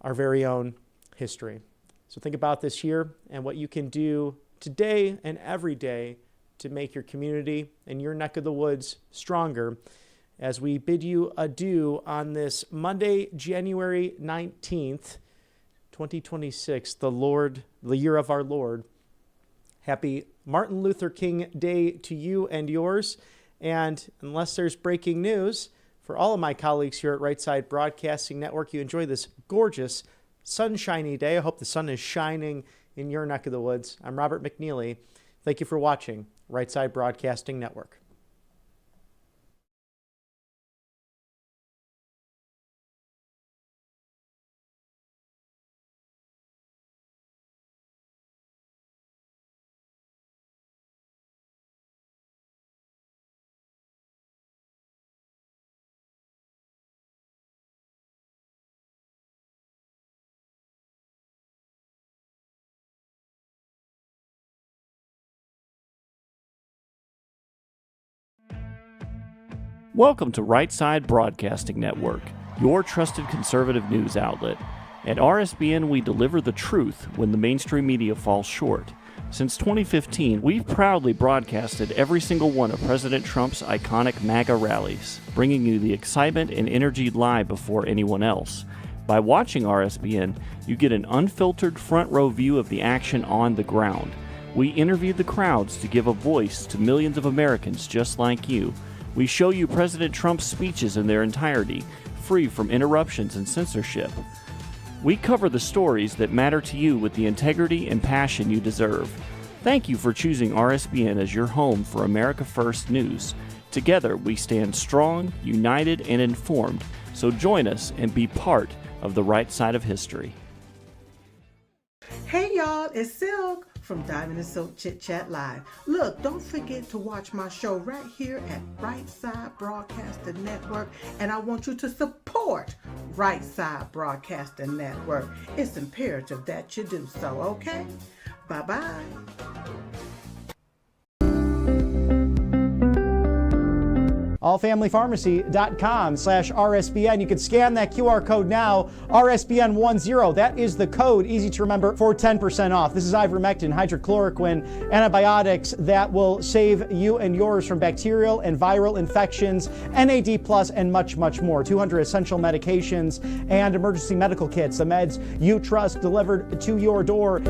our very own history. So think about this year and what you can do today and every day to make your community and your neck of the woods stronger, as we bid you adieu on this Monday, January 19th, 2026, the year of our Lord. Happy Martin Luther King Day to you and yours. And unless there's breaking news, for all of my colleagues here at Right Side Broadcasting Network, you enjoy this gorgeous, sunshiny day. I hope the sun is shining in your neck of the woods. I'm Robert McNeely. Thank you for watching Right Side Broadcasting Network. Welcome to Right Side Broadcasting Network, your trusted conservative news outlet. At RSBN, we deliver the truth when the mainstream media falls short. Since 2015, we've proudly broadcasted every single one of President Trump's iconic MAGA rallies, bringing you the excitement and energy live before anyone else. By watching RSBN, you get an unfiltered front row view of the action on the ground. We interview the crowds to give a voice to millions of Americans just like you. We show you President Trump's speeches in their entirety, free from interruptions and censorship. We cover the stories that matter to you with the integrity and passion you deserve. Thank you for choosing RSBN as your home for America First news. Together, we stand strong, united, and informed. So join us and be part of the right side of history. Hey y'all, it's Silk from Diamond and Silk Chit Chat Live. Look, don't forget to watch my show right here at Right Side Broadcasting Network, and I want you to support Right Side Broadcasting Network. It's imperative that you do so, okay? Bye-bye. allfamilypharmacy.com/RSBN. You can scan that QR code now, RSBN10. That is the code, easy to remember, for 10% off. This is ivermectin, hydrochloroquine, antibiotics that will save you and yours from bacterial and viral infections, NAD+, and much, much more. 200 essential medications and emergency medical kits, the meds you trust delivered to your door.